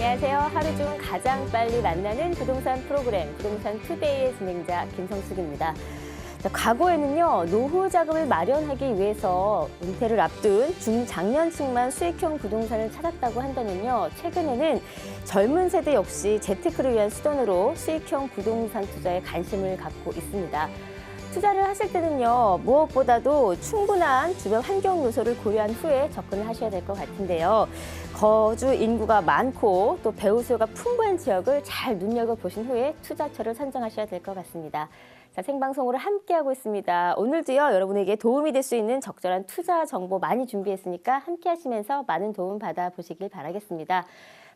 안녕하세요. 하루 중 가장 빨리 만나는 부동산 프로그램 부동산 투데이의 진행자 김성숙입니다. 자, 과거에는요, 노후 자금을 마련하기 위해서 은퇴를 앞둔 중장년층만 수익형 부동산을 찾았다고 한다면요, 최근에는 젊은 세대 역시 재테크를 위한 수단으로 수익형 부동산 투자에 관심을 갖고 있습니다. 투자를 하실 때는요, 무엇보다도 충분한 주변 환경 요소를 고려한 후에 접근을 하셔야 될 것 같은데요. 거주 인구가 많고 또 배우 수요가 풍부한 지역을 잘 눈여겨보신 후에 투자처를 선정하셔야 될 것 같습니다. 자, 생방송으로 함께하고 있습니다. 오늘도요, 여러분에게 도움이 될 수 있는 적절한 투자 정보 많이 준비했으니까 함께 하시면서 많은 도움 받아보시길 바라겠습니다.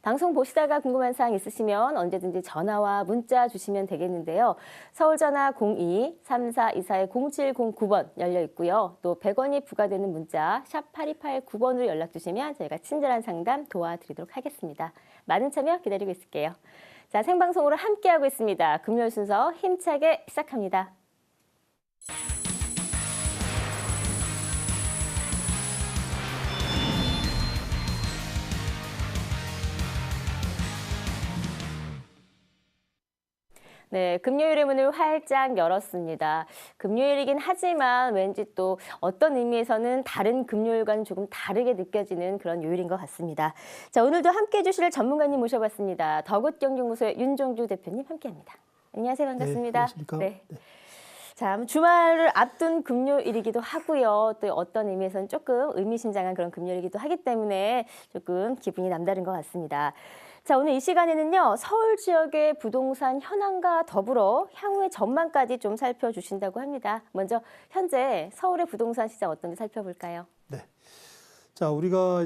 방송 보시다가 궁금한 사항 있으시면 언제든지 전화와 문자 주시면 되겠는데요. 서울 전화 02-3424-0709번 열려 있고요. 또 100원이 부과되는 문자 샵 8289번으로 연락 주시면 저희가 친절한 상담 도와드리도록 하겠습니다. 많은 참여 기다리고 있을게요. 자, 생방송으로 함께하고 있습니다. 금요일 순서 힘차게 시작합니다. 네, 금요일의 문을 활짝 열었습니다. 금요일이긴 하지만 왠지 또 어떤 의미에서는 다른 금요일과는 조금 다르게 느껴지는 그런 요일인 것 같습니다. 자, 오늘도 함께해 주실 전문가님 모셔봤습니다. 더굿경영무소의 윤종주 대표님 함께합니다. 안녕하세요. 반갑습니다. 네, 안녕하십니까? 네. 자, 주말을 앞둔 금요일이기도 하고요. 또 어떤 의미에서는 조금 의미심장한 그런 금요일이기도 하기 때문에 조금 기분이 남다른 것 같습니다. 자, 오늘 이 시간에는요, 서울 지역의 부동산 현황과 더불어 향후의 전망까지 좀 살펴주신다고 합니다. 먼저 현재 서울의 부동산 시장 어떤지 살펴볼까요? 네. 자, 우리가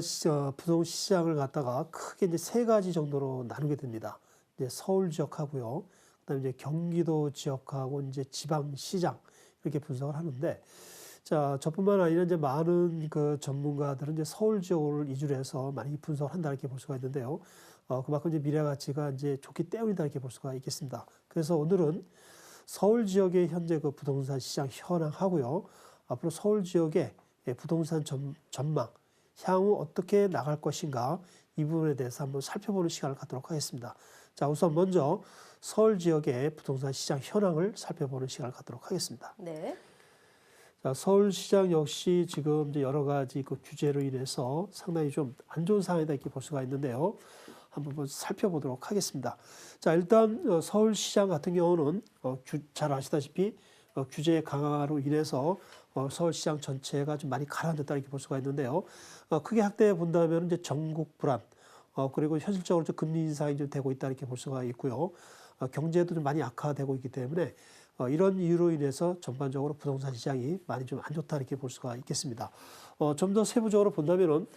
부동산 시장을 갖다가 크게 이제 세 가지 정도로 나누게 됩니다. 이제 서울 지역하고요. 그다음에 이제 경기도 지역하고 이제 지방 시장 이렇게 분석을 하는데, 자, 저뿐만 아니라 이제 많은 그 전문가들은 이제 서울 지역을 이주로 해서 많이 분석을 한다 이렇게 볼 수가 있는데요. 그만큼 이제 미래 가치가 이제 좋기 때문이다 이렇게 볼 수가 있겠습니다. 그래서 오늘은 서울 지역의 현재 그 부동산 시장 현황하고요. 앞으로 서울 지역의 부동산 전망, 향후 어떻게 나갈 것인가 이 부분에 대해서 한번 살펴보는 시간을 갖도록 하겠습니다. 자, 우선 먼저 서울 지역의 부동산 시장 현황을 살펴보는 시간을 갖도록 하겠습니다. 네. 자, 서울시장 역시 지금 이제 여러 가지 그 규제로 인해서 상당히 좀 안 좋은 상황이다 이렇게 볼 수가 있는데요. 한번 살펴보도록 하겠습니다. 자, 일단 서울시장 같은 경우는 잘 아시다시피 규제 강화로 인해서 서울시장 전체가 좀 많이 가라앉았다 이렇게 볼 수가 있는데요. 크게 확대해 본다면 이제 전국 불안, 그리고 현실적으로 좀 금리 인상이 좀 되고 있다 이렇게 볼 수가 있고요. 경제도 좀 많이 악화되고 있기 때문에 이런 이유로 인해서 전반적으로 부동산 시장이 많이 좀 안 좋다 이렇게 볼 수가 있겠습니다. 좀 더 세부적으로 본다면은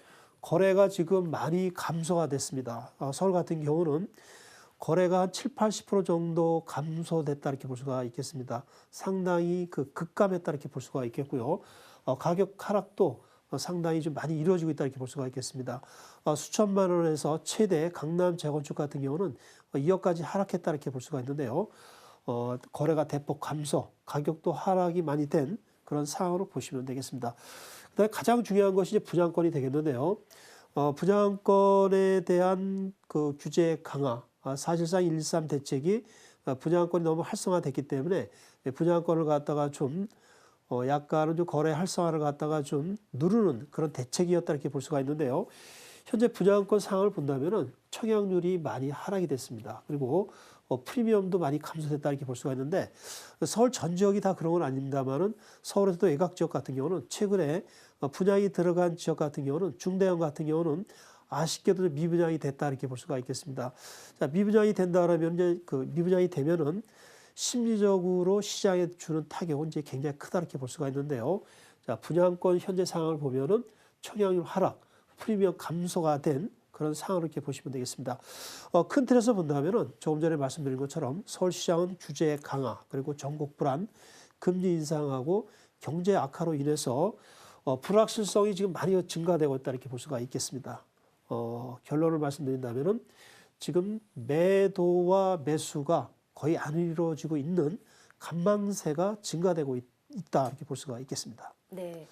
거래가 지금 많이 감소가 됐습니다. 서울 같은 경우는 거래가 한 70-80% 정도 감소됐다 이렇게 볼 수가 있겠습니다. 상당히 그 급감했다 이렇게 볼 수가 있겠고요. 가격 하락도 상당히 좀 많이 이루어지고 있다 이렇게 볼 수가 있겠습니다. 수천만 원에서 최대 강남 재건축 같은 경우는 2억까지 하락했다 이렇게 볼 수가 있는데요. 거래가 대폭 감소, 가격도 하락이 많이 된 그런 상황으로 보시면 되겠습니다. 그다음에 가장 중요한 것이 이제 분양권이 되겠는데요. 분양권에 대한 그 규제 강화, 사실상 1.13 대책이 분양권이 너무 활성화됐기 때문에 분양권을 갖다가 좀 약간은 좀 거래 활성화를 갖다가 좀 누르는 그런 대책이었다 이렇게 볼 수가 있는데요. 현재 분양권 상황을 본다면은 청약률이 많이 하락이 됐습니다. 그리고 프리미엄도 많이 감소됐다 이렇게 볼 수가 있는데 서울 전 지역이 다 그런 건 아닙니다만은 서울에서도 외곽 지역 같은 경우는 최근에 분양이 들어간 지역 같은 경우는 중대형 같은 경우는 아쉽게도 미분양이 됐다 이렇게 볼 수가 있겠습니다. 자, 미분양이 된다라면 이제 그 미분양이 되면은 심리적으로 시장에 주는 타격은 이제 굉장히 크다 이렇게 볼 수가 있는데요. 자, 분양권 현재 상황을 보면은 청약률 하락, 프리미엄 감소가 된 그런 상황을 이렇게 보시면 되겠습니다. 큰 틀에서 본다면은 조금 전에 말씀드린 것처럼 서울시장은 규제 강화, 그리고 전국 불안, 금리 인상하고 경제 악화로 인해서 불확실성이 지금 많이 증가되고 있다 이렇게 볼 수가 있겠습니다. 결론을 말씀드린다면은 지금 매도와 매수가 거의 안 이루어지고 있는 간망세가 증가되고 있다 이렇게 볼 수가 있겠습니다. 네.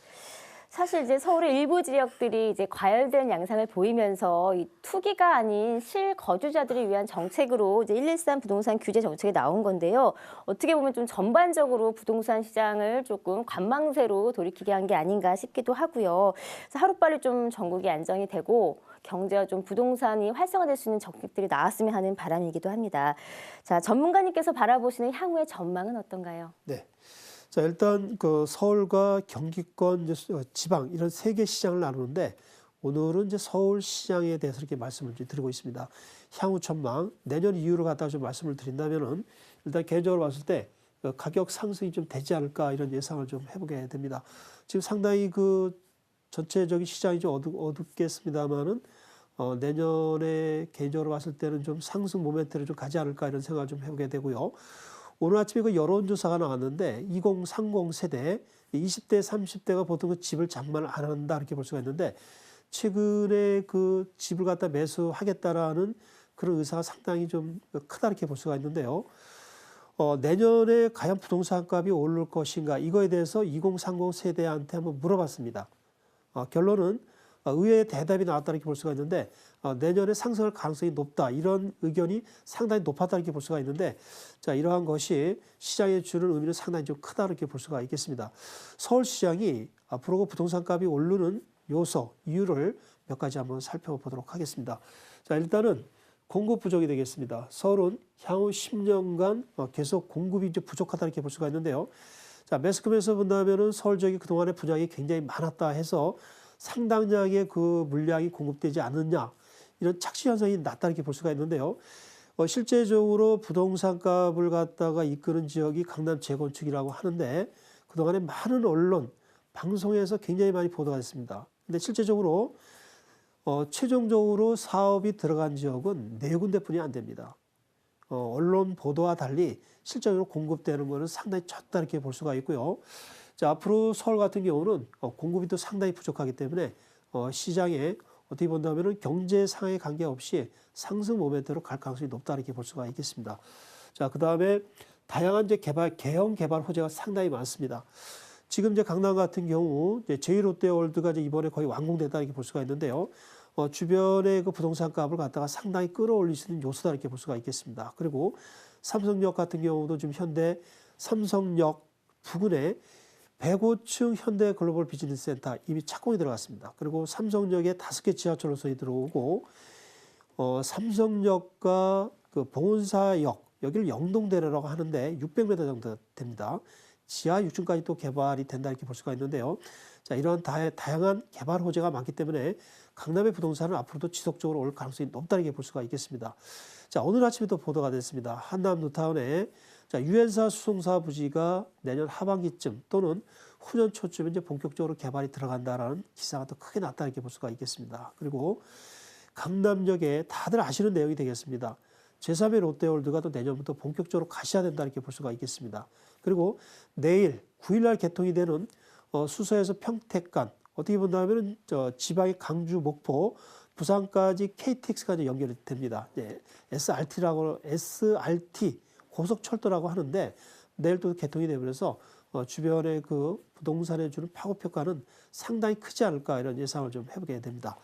사실 이제 서울의 일부 지역들이 이제 과열된 양상을 보이면서 이 투기가 아닌 실거주자들을 위한 정책으로 이제 113 부동산 규제 정책이 나온 건데요. 어떻게 보면 좀 전반적으로 부동산 시장을 조금 관망세로 돌이키게 한 게 아닌가 싶기도 하고요. 그래서 하루빨리 좀 전국이 안정이 되고 경제와 좀 부동산이 활성화될 수 있는 정책들이 나왔으면 하는 바람이기도 합니다. 자, 전문가님께서 바라보시는 향후의 전망은 어떤가요? 네. 자, 일단 그 서울과 경기권, 이제 지방 이런 세 개 시장을 나누는데 오늘은 이제 서울 시장에 대해서 이렇게 말씀을 드리고 있습니다. 향후 전망, 내년 이후로 갖다가 좀 말씀을 드린다면은 일단 개인적으로 봤을 때 가격 상승이 좀 되지 않을까 이런 예상을 좀 해보게 됩니다. 지금 상당히 그 전체적인 시장이 좀 어둡겠습니다만은 내년에 개인적으로 봤을 때는 좀 상승 모멘트를 좀 가지 않을까 이런 생각을 좀 해보게 되고요. 오늘 아침에 그 여론조사가 나왔는데 2030 세대 20대 30대가 보통 그 집을 장만을 안 한다 이렇게 볼 수가 있는데 최근에 그 집을 갖다 매수하겠다라는 그런 의사가 상당히 좀 크다 이렇게 볼 수가 있는데요. 내년에 과연 부동산 값이 오를 것인가 이거에 대해서 2030 세대한테 한번 물어봤습니다. 결론은 의외의 대답이 나왔다 이렇게 볼 수가 있는데 내년에 상승할 가능성이 높다 이런 의견이 상당히 높았다 이렇게 볼 수가 있는데 자 이러한 것이 시장에 주는 의미는 상당히 좀 크다 이렇게 볼 수가 있겠습니다. 서울시장이 앞으로 부동산 값이 오르는 요소 이유를 몇 가지 한번 살펴보도록 하겠습니다. 자 일단은 공급 부족이 되겠습니다. 서울은 향후 10년간 계속 공급이 이제 부족하다 이렇게 볼 수가 있는데요. 자 매스컴에서 본다면은 서울 지역이 그동안에 분양이 굉장히 많았다 해서 상당량의 그 물량이 공급되지 않느냐 이런 착시 현상이 났다 이렇게 볼 수가 있는데요. 실제적으로 부동산 값을 갖다가 이끄는 지역이 강남 재건축이라고 하는데 그동안에 많은 언론, 방송에서 굉장히 많이 보도가 됐습니다. 근데 실제적으로 최종적으로 사업이 들어간 지역은 4군데뿐이 안 됩니다. 언론 보도와 달리 실제로 공급되는 것은 상당히 적다 이렇게 볼 수가 있고요. 자, 앞으로 서울 같은 경우는 공급이 또 상당히 부족하기 때문에 시장에 어떻게 본다면 경제 상황에 관계없이 상승 모멘트로 갈 가능성이 높다 이렇게 볼 수가 있겠습니다. 자, 그 다음에 다양한 이제 개형 개발 호재가 상당히 많습니다. 지금 이제 강남 같은 경우 이제 제1롯데월드가 이제 이번에 거의 완공됐다 이렇게 볼 수가 있는데요. 주변의 그 부동산 값을 갖다가 상당히 끌어올릴 수 있는 요소다 이렇게 볼 수가 있겠습니다. 그리고 삼성역 같은 경우도 지금 현대 삼성역 부근에 105층 현대 글로벌 비즈니스 센터 이미 착공이 들어갔습니다. 그리고 삼성역에 5개 지하철 노선이 들어오고 삼성역과 그 봉은사역 여기를 영동대로라고 하는데 600m 정도 됩니다. 지하 6층까지 또 개발이 된다 이렇게 볼 수가 있는데요. 자, 이러한 다양한 개발 호재가 많기 때문에 강남의 부동산은 앞으로도 지속적으로 올 가능성이 높다 이렇게 볼 수가 있겠습니다. 자, 오늘 아침에도 보도가 됐습니다. 한남 뉴타운에 자, 유엔사 수송사 부지가 내년 하반기쯤 또는 후년 초쯤에 이제 본격적으로 개발이 들어간다라는 기사가 더 크게 났다 이렇게 볼 수가 있겠습니다. 그리고 강남역에 다들 아시는 내용이 되겠습니다. 제3의 롯데월드가 또 내년부터 본격적으로 가셔야 된다 이렇게 볼 수가 있겠습니다. 그리고 내일 9일날 개통이 되는 수서에서 평택간 어떻게 본다면 지방의 강주, 목포, 부산까지 KTX가 연결이 됩니다. 네, SRT 고속철도라고 하는데 내일 또 개통이 되면서 주변의 그 부동산에 주는 파급 효과는 상당히 크지 않을까 이런 예상을 좀 해보게 됩니다.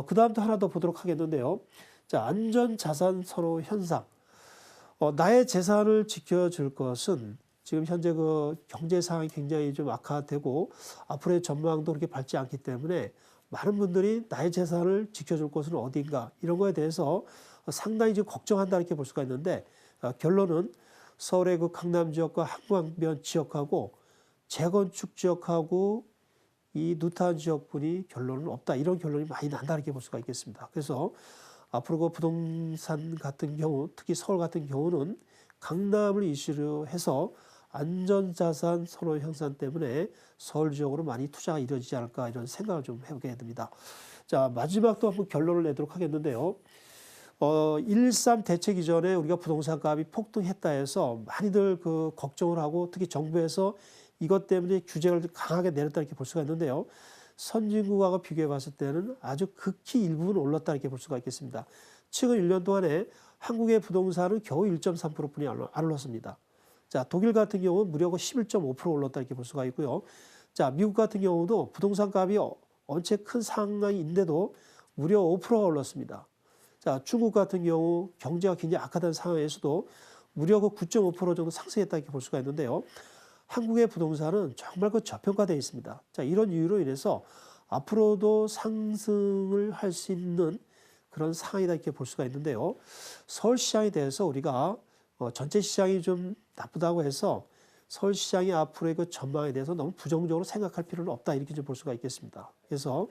그 다음 또 하나 더 보도록 하겠는데요. 자, 안전자산 선호 현상. 나의 재산을 지켜줄 것은 지금 현재 그 경제 상황이 굉장히 좀 악화되고 앞으로의 전망도 그렇게 밝지 않기 때문에 많은 분들이 나의 재산을 지켜줄 곳은 어딘가 이런 거에 대해서 상당히 지금 걱정한다 이렇게 볼 수가 있는데 결론은 서울의 그 강남 지역과 한강변 지역하고 재건축 지역하고 이 뉴타운 지역분이 결론은 없다 이런 결론이 많이 난다 이렇게 볼 수가 있겠습니다. 그래서 앞으로 그 부동산 같은 경우 특히 서울 같은 경우는 강남을 이슈로 해서 안전자산 선호 현상 때문에 서울 지역으로 많이 투자가 이루어지지 않을까 이런 생각을 좀 해보게 됩니다. 자, 마지막 또 한번 결론을 내도록 하겠는데요. 1.13 대책 이전에 우리가 부동산 값이 폭등했다 해서 많이들 그 걱정을 하고 특히 정부에서 이것 때문에 규제를 강하게 내렸다 이렇게 볼 수가 있는데요. 선진국하고 비교해 봤을 때는 아주 극히 일부분 올랐다 이렇게 볼 수가 있겠습니다. 최근 1년 동안에 한국의 부동산은 겨우 1.3%뿐이 안 올랐습니다. 자, 독일 같은 경우는 무려 11.5% 올랐다 이렇게 볼 수가 있고요. 자, 미국 같은 경우도 부동산 값이 언체 큰 상황인데도 무려 5%가 올랐습니다. 자, 중국 같은 경우 경제가 굉장히 악화된 상황에서도 무려 그 9.5% 정도 상승했다 이렇게 볼 수가 있는데요. 한국의 부동산은 정말 그 저평가되어 있습니다. 자, 이런 이유로 인해서 앞으로도 상승을 할 수 있는 그런 상황이다 이렇게 볼 수가 있는데요. 서울시장에 대해서 우리가 전체 시장이 좀 나쁘다고 해서 서울시장의 앞으로의 그 전망에 대해서 너무 부정적으로 생각할 필요는 없다 이렇게 좀 볼 수가 있겠습니다. 그래서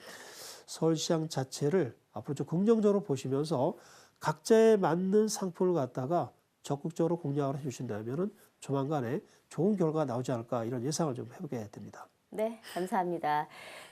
서울시장 자체를 앞으로 좀 긍정적으로 보시면서 각자에 맞는 상품을 갖다가 적극적으로 공략을 해주신다면 조만간에 좋은 결과가 나오지 않을까 이런 예상을 좀 해보게 됩니다. 네, 감사합니다.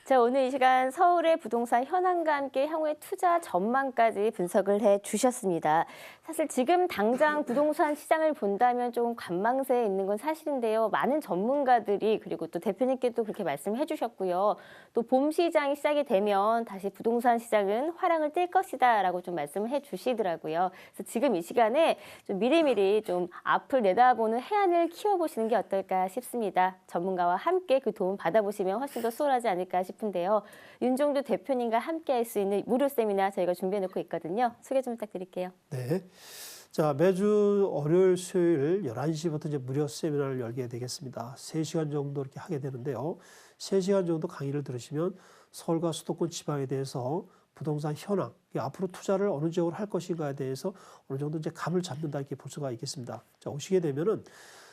자, 오늘 이 시간 서울의 부동산 현황과 함께 향후의 투자 전망까지 분석을 해 주셨습니다. 사실 지금 당장 부동산 시장을 본다면 조금 관망세에 있는 건 사실인데요. 많은 전문가들이 그리고 또 대표님께도 그렇게 말씀해 주셨고요. 또 봄 시장이 시작이 되면 다시 부동산 시장은 화랑을 띨 것이다라고 좀 말씀을 해 주시더라고요. 그래서 지금 이 시간에 좀 미리미리 좀 앞을 내다보는 해안을 키워보시는 게 어떨까 싶습니다. 전문가와 함께 그 도움 받아보시면 훨씬 더 수월하지 않을까 싶은데요. 윤종두 대표님과 함께 할 수 있는 무료 세미나 저희가 준비해 놓고 있거든요. 소개 좀 부탁드릴게요. 네. 자, 매주 월요일, 수요일 11시부터 이제 무료 세미나를 열게 되겠습니다. 3시간 정도 이렇게 하게 되는데요. 3시간 정도 강의를 들으시면 서울과 수도권 지방에 대해서 부동산 현황, 앞으로 투자를 어느 지역으로 할 것인가에 대해서 어느 정도 이제 감을 잡는다 이렇게 볼 수가 있겠습니다. 자, 오시게 되면은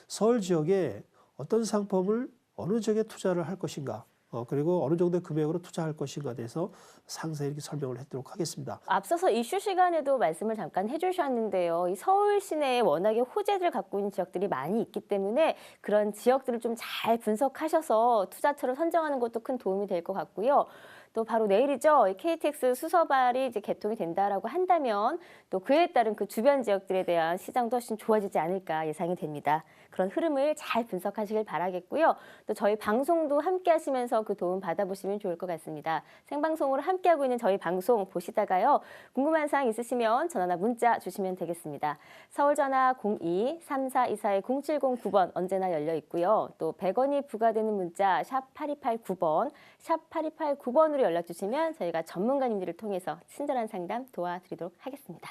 서울 지역에 어떤 상품을 어느 지역에 투자를 할 것인가, 그리고 어느 정도의 금액으로 투자할 것인가에 대해서 상세히 이렇게 설명을 해드리도록 하겠습니다. 앞서서 이슈 시간에도 말씀을 잠깐 해주셨는데요. 이 서울 시내에 워낙에 호재를 갖고 있는 지역들이 많이 있기 때문에 그런 지역들을 좀 잘 분석하셔서 투자처를 선정하는 것도 큰 도움이 될 것 같고요. 또 바로 내일이죠. KTX 수서발이 이제 개통이 된다라고 한다면 또 그에 따른 그 주변 지역들에 대한 시장도 훨씬 좋아지지 않을까 예상이 됩니다. 그런 흐름을 잘 분석하시길 바라겠고요. 또 저희 방송도 함께 하시면서 그 도움 받아보시면 좋을 것 같습니다. 생방송으로 함께하고 있는 저희 방송 보시다가요. 궁금한 사항 있으시면 전화나 문자 주시면 되겠습니다. 서울 전화 02-3424-0709번 언제나 열려 있고요. 또 100원이 부과되는 문자 샵 8289번, 샵 8289번으로 연락 주시면 저희가 전문가님들을 통해서 친절한 상담 도와드리도록 하겠습니다.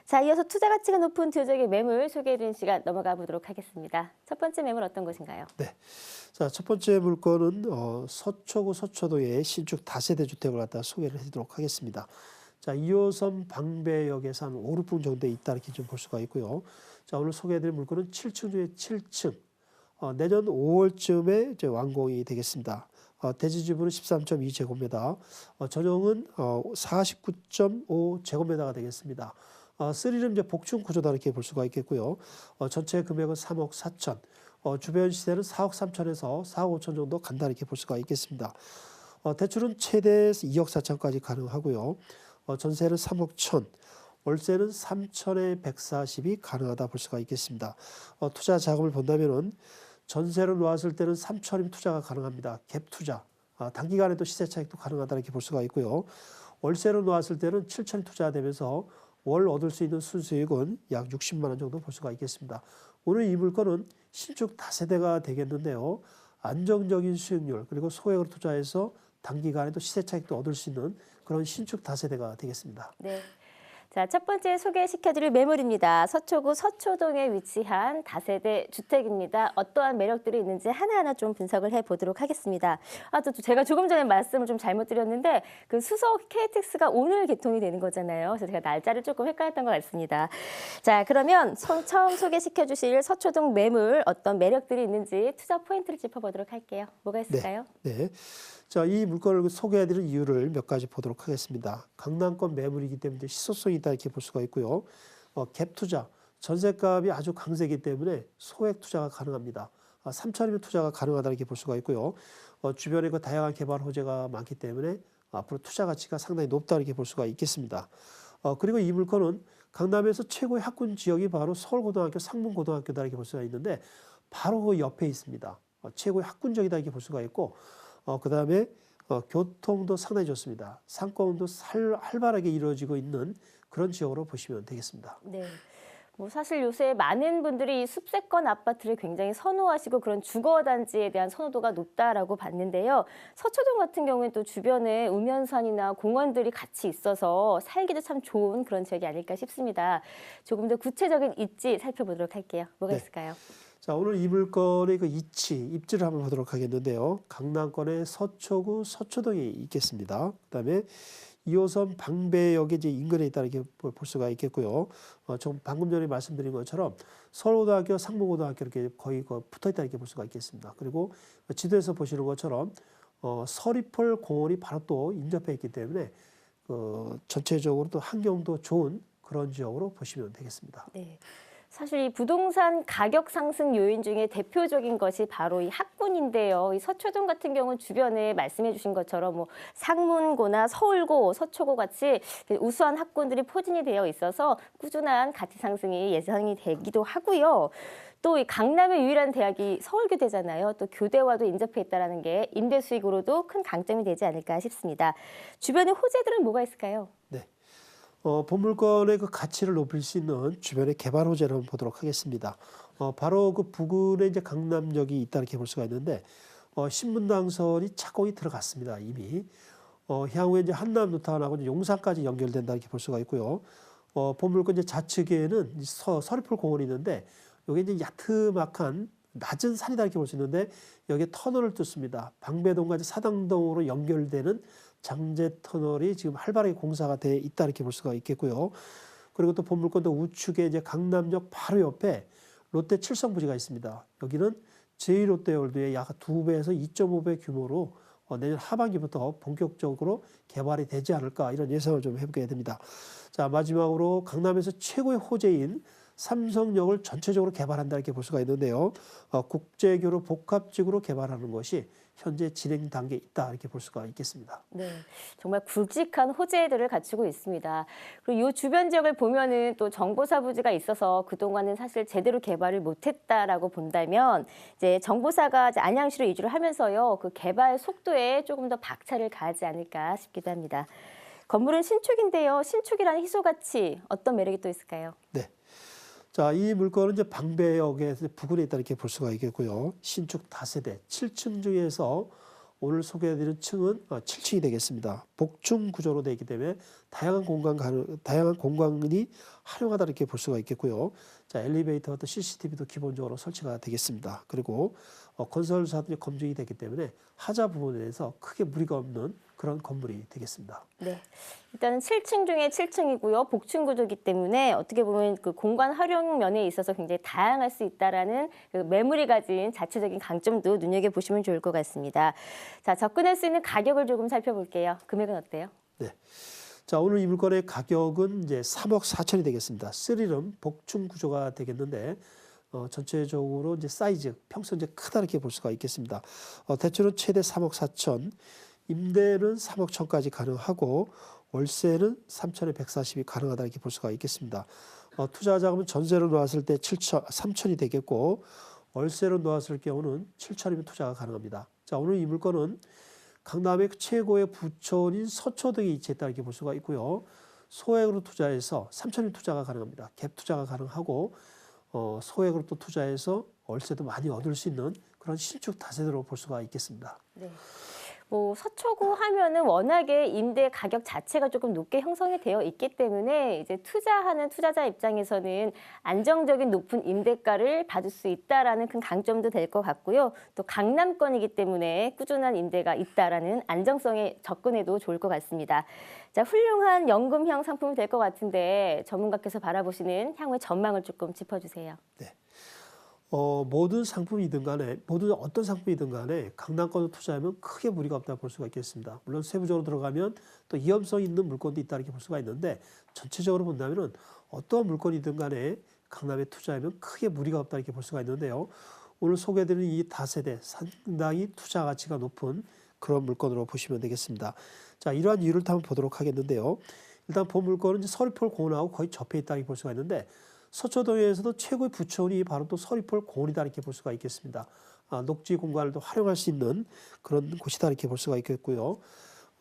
자, 이어서 투자 가치가 높은 지역의 매물 소개해드리는 시간 넘어가 보도록 하겠습니다. 첫 번째 매물 어떤 곳인가요? 네. 자, 첫 번째 물건은 서초구 서초동의 신축 다세대 주택을 갖다 소개를 해드리도록 하겠습니다. 자, 2호선 방배역에서 한 5, 6분 정도에 있다 이렇게 좀 볼 수가 있고요. 자, 오늘 소개해드릴 물건은 7층 중에 7층. 내년 5월쯤에 이제 완공이 되겠습니다. 대지 지분은 13.2제곱미터, 전용은 49.5제곱미터가 되겠습니다. 3룸 이제 복층 구조다 이렇게 볼 수가 있겠고요. 전체 금액은 3억 4천, 주변 시세는 4억 3천에서 4억 5천 정도 간다 이렇게 볼 수가 있겠습니다. 대출은 최대 2억 4천까지 가능하고요. 전세는 3억 1천, 월세는 3천에 140이 가능하다 볼 수가 있겠습니다. 투자 자금을 본다면은 전세로 놓았을 때는 3천이면 투자가 가능합니다. 갭 투자, 단기간에도 시세 차익도 가능하다 이렇게 볼 수가 있고요. 월세로 놓았을 때는 7천이 투자되면서 월 얻을 수 있는 순수익은 약 60만 원 정도 볼 수가 있겠습니다. 오늘 이 물건은 신축 다세대가 되겠는데요. 안정적인 수익률 그리고 소액으로 투자해서 단기간에도 시세 차익도 얻을 수 있는 그런 신축 다세대가 되겠습니다. 네. 자, 첫 번째 소개시켜드릴 매물입니다. 서초구 서초동에 위치한 다세대 주택입니다. 어떠한 매력들이 있는지 하나하나 좀 분석을 해보도록 하겠습니다. 또 제가 조금 전에 말씀을 좀 잘못 드렸는데 그 수서 KTX가 오늘 개통이 되는 거잖아요. 그래서 제가 날짜를 조금 헷갈렸던 것 같습니다. 자, 그러면 처음 소개시켜주실 서초동 매물 어떤 매력들이 있는지 투자 포인트를 짚어보도록 할게요. 뭐가 있을까요? 네. 자, 이 물건을 소개해드릴 이유를 몇 가지 보도록 하겠습니다. 강남권 매물이기 때문에 희소성이 있다 이렇게 볼 수가 있고요. 갭 투자, 전세값이 아주 강세이기 때문에 소액 투자가 가능합니다. 3천이면 투자가 가능하다 이렇게 볼 수가 있고요. 주변에 그 다양한 개발 호재가 많기 때문에 앞으로 투자 가치가 상당히 높다 이렇게 볼 수가 있겠습니다. 그리고 이 물건은 강남에서 최고의 학군 지역이 바로 서울고등학교, 상문고등학교다 이렇게 볼 수가 있는데 바로 그 옆에 있습니다. 최고의 학군 지역이다 이렇게 볼 수가 있고 그 다음에 교통도 상당히 좋습니다. 상권도 활발하게 이루어지고 있는 그런 지역으로 보시면 되겠습니다. 네. 뭐 사실 요새 많은 분들이 이 숲세권 아파트를 굉장히 선호하시고 그런 주거단지에 대한 선호도가 높다라고 봤는데요. 서초동 같은 경우는 또 주변에 우면산이나 공원들이 같이 있어서 살기도 참 좋은 그런 지역이 아닐까 싶습니다. 조금 더 구체적인 입지 살펴보도록 할게요. 뭐가 네. 있을까요? 자, 오늘 이 물건의 그 입지를 한번 보도록 하겠는데요. 강남권의 서초구 서초동에 있겠습니다. 그다음에 2호선 방배역의 이제 인근에 있다 이렇게 볼 수가 있겠고요. 좀 방금 전에 말씀드린 것처럼 서울고등학교, 상문고등학교 이렇게 거의 붙어 있다 이렇게 볼 수가 있겠습니다. 그리고 지도에서 보시는 것처럼 서리펄 공원이 바로 또 인접해 있기 때문에 전체적으로 또 환경도 좋은 그런 지역으로 보시면 되겠습니다. 네. 사실 이 부동산 가격 상승 요인 중에 대표적인 것이 바로 이 학군인데요. 이 서초동 같은 경우는 주변에 말씀해 주신 것처럼 뭐 상문고나 서울고, 서초고 같이 우수한 학군들이 포진이 되어 있어서 꾸준한 가치 상승이 예상이 되기도 하고요. 또 이 강남의 유일한 대학이 서울교대잖아요. 또 교대와도 인접해 있다는 게 임대 수익으로도 큰 강점이 되지 않을까 싶습니다. 주변의 호재들은 뭐가 있을까요? 네. 본 물건의 그 가치를 높일 수 있는 주변의 개발 호재를 한번 보도록 하겠습니다. 바로 그 부근에 이제 강남역이 있다 이렇게 볼 수가 있는데, 신분당선이 착공이 들어갔습니다. 이미. 향후에 이제 한남루타운하고 용산까지 연결된다 이렇게 볼 수가 있고요. 본 물건 이제 좌측에는 서리풀 공원이 있는데, 여기 이제 야트막한 낮은 산이다 이렇게 볼 수 있는데, 여기에 터널을 뚫습니다. 방배동과 이제 사당동으로 연결되는 장제 터널이 지금 활발하게 공사가 돼 있다 이렇게 볼 수가 있겠고요. 그리고 또 본물권도 우측에 이제 강남역 바로 옆에 롯데 칠성부지가 있습니다. 여기는 제2롯데월드의 약 2배에서 2.5배 규모로 내년 하반기부터 본격적으로 개발이 되지 않을까 이런 예상을 좀 해보게 됩니다. 자, 마지막으로 강남에서 최고의 호재인 삼성역을 전체적으로 개발한다 이렇게 볼 수가 있는데요. 국제교로 복합지구로 개발하는 것이 현재 진행 단계에 있다 이렇게 볼 수가 있겠습니다. 네, 정말 굵직한 호재들을 갖추고 있습니다. 그리고 이 주변 지역을 보면은 또 정보사 부지가 있어서 그동안은 사실 제대로 개발을 못했다라고 본다면 이제 정보사가 이제 안양시로 이주를 하면서요, 그 개발 속도에 조금 더 박차를 가하지 않을까 싶기도 합니다. 건물은 신축인데요, 신축이라는 희소 가치 어떤 매력이 또 있을까요? 네. 자, 이 물건은 이제 방배역에서 부근에 있다 이렇게 볼 수가 있겠고요. 신축 다세대 7층 중에서 오늘 소개해드린 층은 7층이 되겠습니다. 복층 구조로 되어 있기 때문에 다양한 공간이 활용하다 이렇게 볼 수가 있겠고요. 자, 엘리베이터와 또 CCTV도 기본적으로 설치가 되겠습니다. 그리고 건설사들이 검증이 되기 때문에 하자 부분에 대해서 크게 무리가 없는 그런 건물이 되겠습니다. 네, 일단은 7층 중에 7층이고요. 복층 구조이기 때문에 어떻게 보면 그 공간 활용 면에 있어서 굉장히 다양할 수 있다라는 그 매물이 가진 자체적인 강점도 눈여겨보시면 좋을 것 같습니다. 자, 접근할 수 있는 가격을 조금 살펴볼게요. 금액은 어때요? 네. 자, 오늘 이 물건의 가격은 이제 3억 4천이 되겠습니다. 쓰리룸 복층 구조가 되겠는데, 전체적으로 이제 사이즈, 평수 이제 크다 이렇게 볼 수가 있겠습니다. 대출은 최대 3억 4천, 임대는 3억 1천까지 가능하고, 월세는 3천에 140이 가능하다 이렇게 볼 수가 있겠습니다. 투자 자금은 전세로 놓았을 때 3천이 되겠고, 월세로 놓았을 경우는 7천이면 투자가 가능합니다. 자, 오늘 이 물건은 강남의 최고의 부촌인 서초동에 위치했다 이렇게 볼 수가 있고요. 소액으로 투자해서 3천인 투자가 가능합니다. 갭 투자가 가능하고 소액으로 또 투자해서 월세도 많이 얻을 수 있는 그런 신축 다세대로 볼 수가 있겠습니다. 네. 뭐 서초구 하면은 워낙에 임대 가격 자체가 조금 높게 형성이 되어 있기 때문에 이제 투자하는 투자자 입장에서는 안정적인 높은 임대가를 받을 수 있다라는 큰 강점도 될 것 같고요. 또 강남권이기 때문에 꾸준한 임대가 있다라는 안정성에 접근해도 좋을 것 같습니다. 자, 훌륭한 연금형 상품이 될 것 같은데 전문가께서 바라보시는 향후의 전망을 조금 짚어주세요. 네. 모든 상품이든 간에, 모든 어떤 상품이든 간에 강남권을 투자하면 크게 무리가 없다 볼 수가 있겠습니다. 물론 세부적으로 들어가면 또 위험성 있는 물건도 있다 이렇게 볼 수가 있는데, 전체적으로 본다면은 어떠한 물건이든 간에 강남에 투자하면 크게 무리가 없다 이렇게 볼 수가 있는데요. 오늘 소개해드린 이 다세대 상당히 투자 가치가 높은 그런 물건으로 보시면 되겠습니다. 자, 이러한 이유를 한번 보도록 하겠는데요. 일단 본 물건은 이제 서리풀 공원하고 거의 접해 있다 이렇게 볼 수가 있는데, 서초동에서도 최고의 부촌이 바로 또 서리풀 공원이다 이렇게 볼 수가 있겠습니다. 녹지 공간을 또 활용할 수 있는 그런 곳이다 이렇게 볼 수가 있겠고요.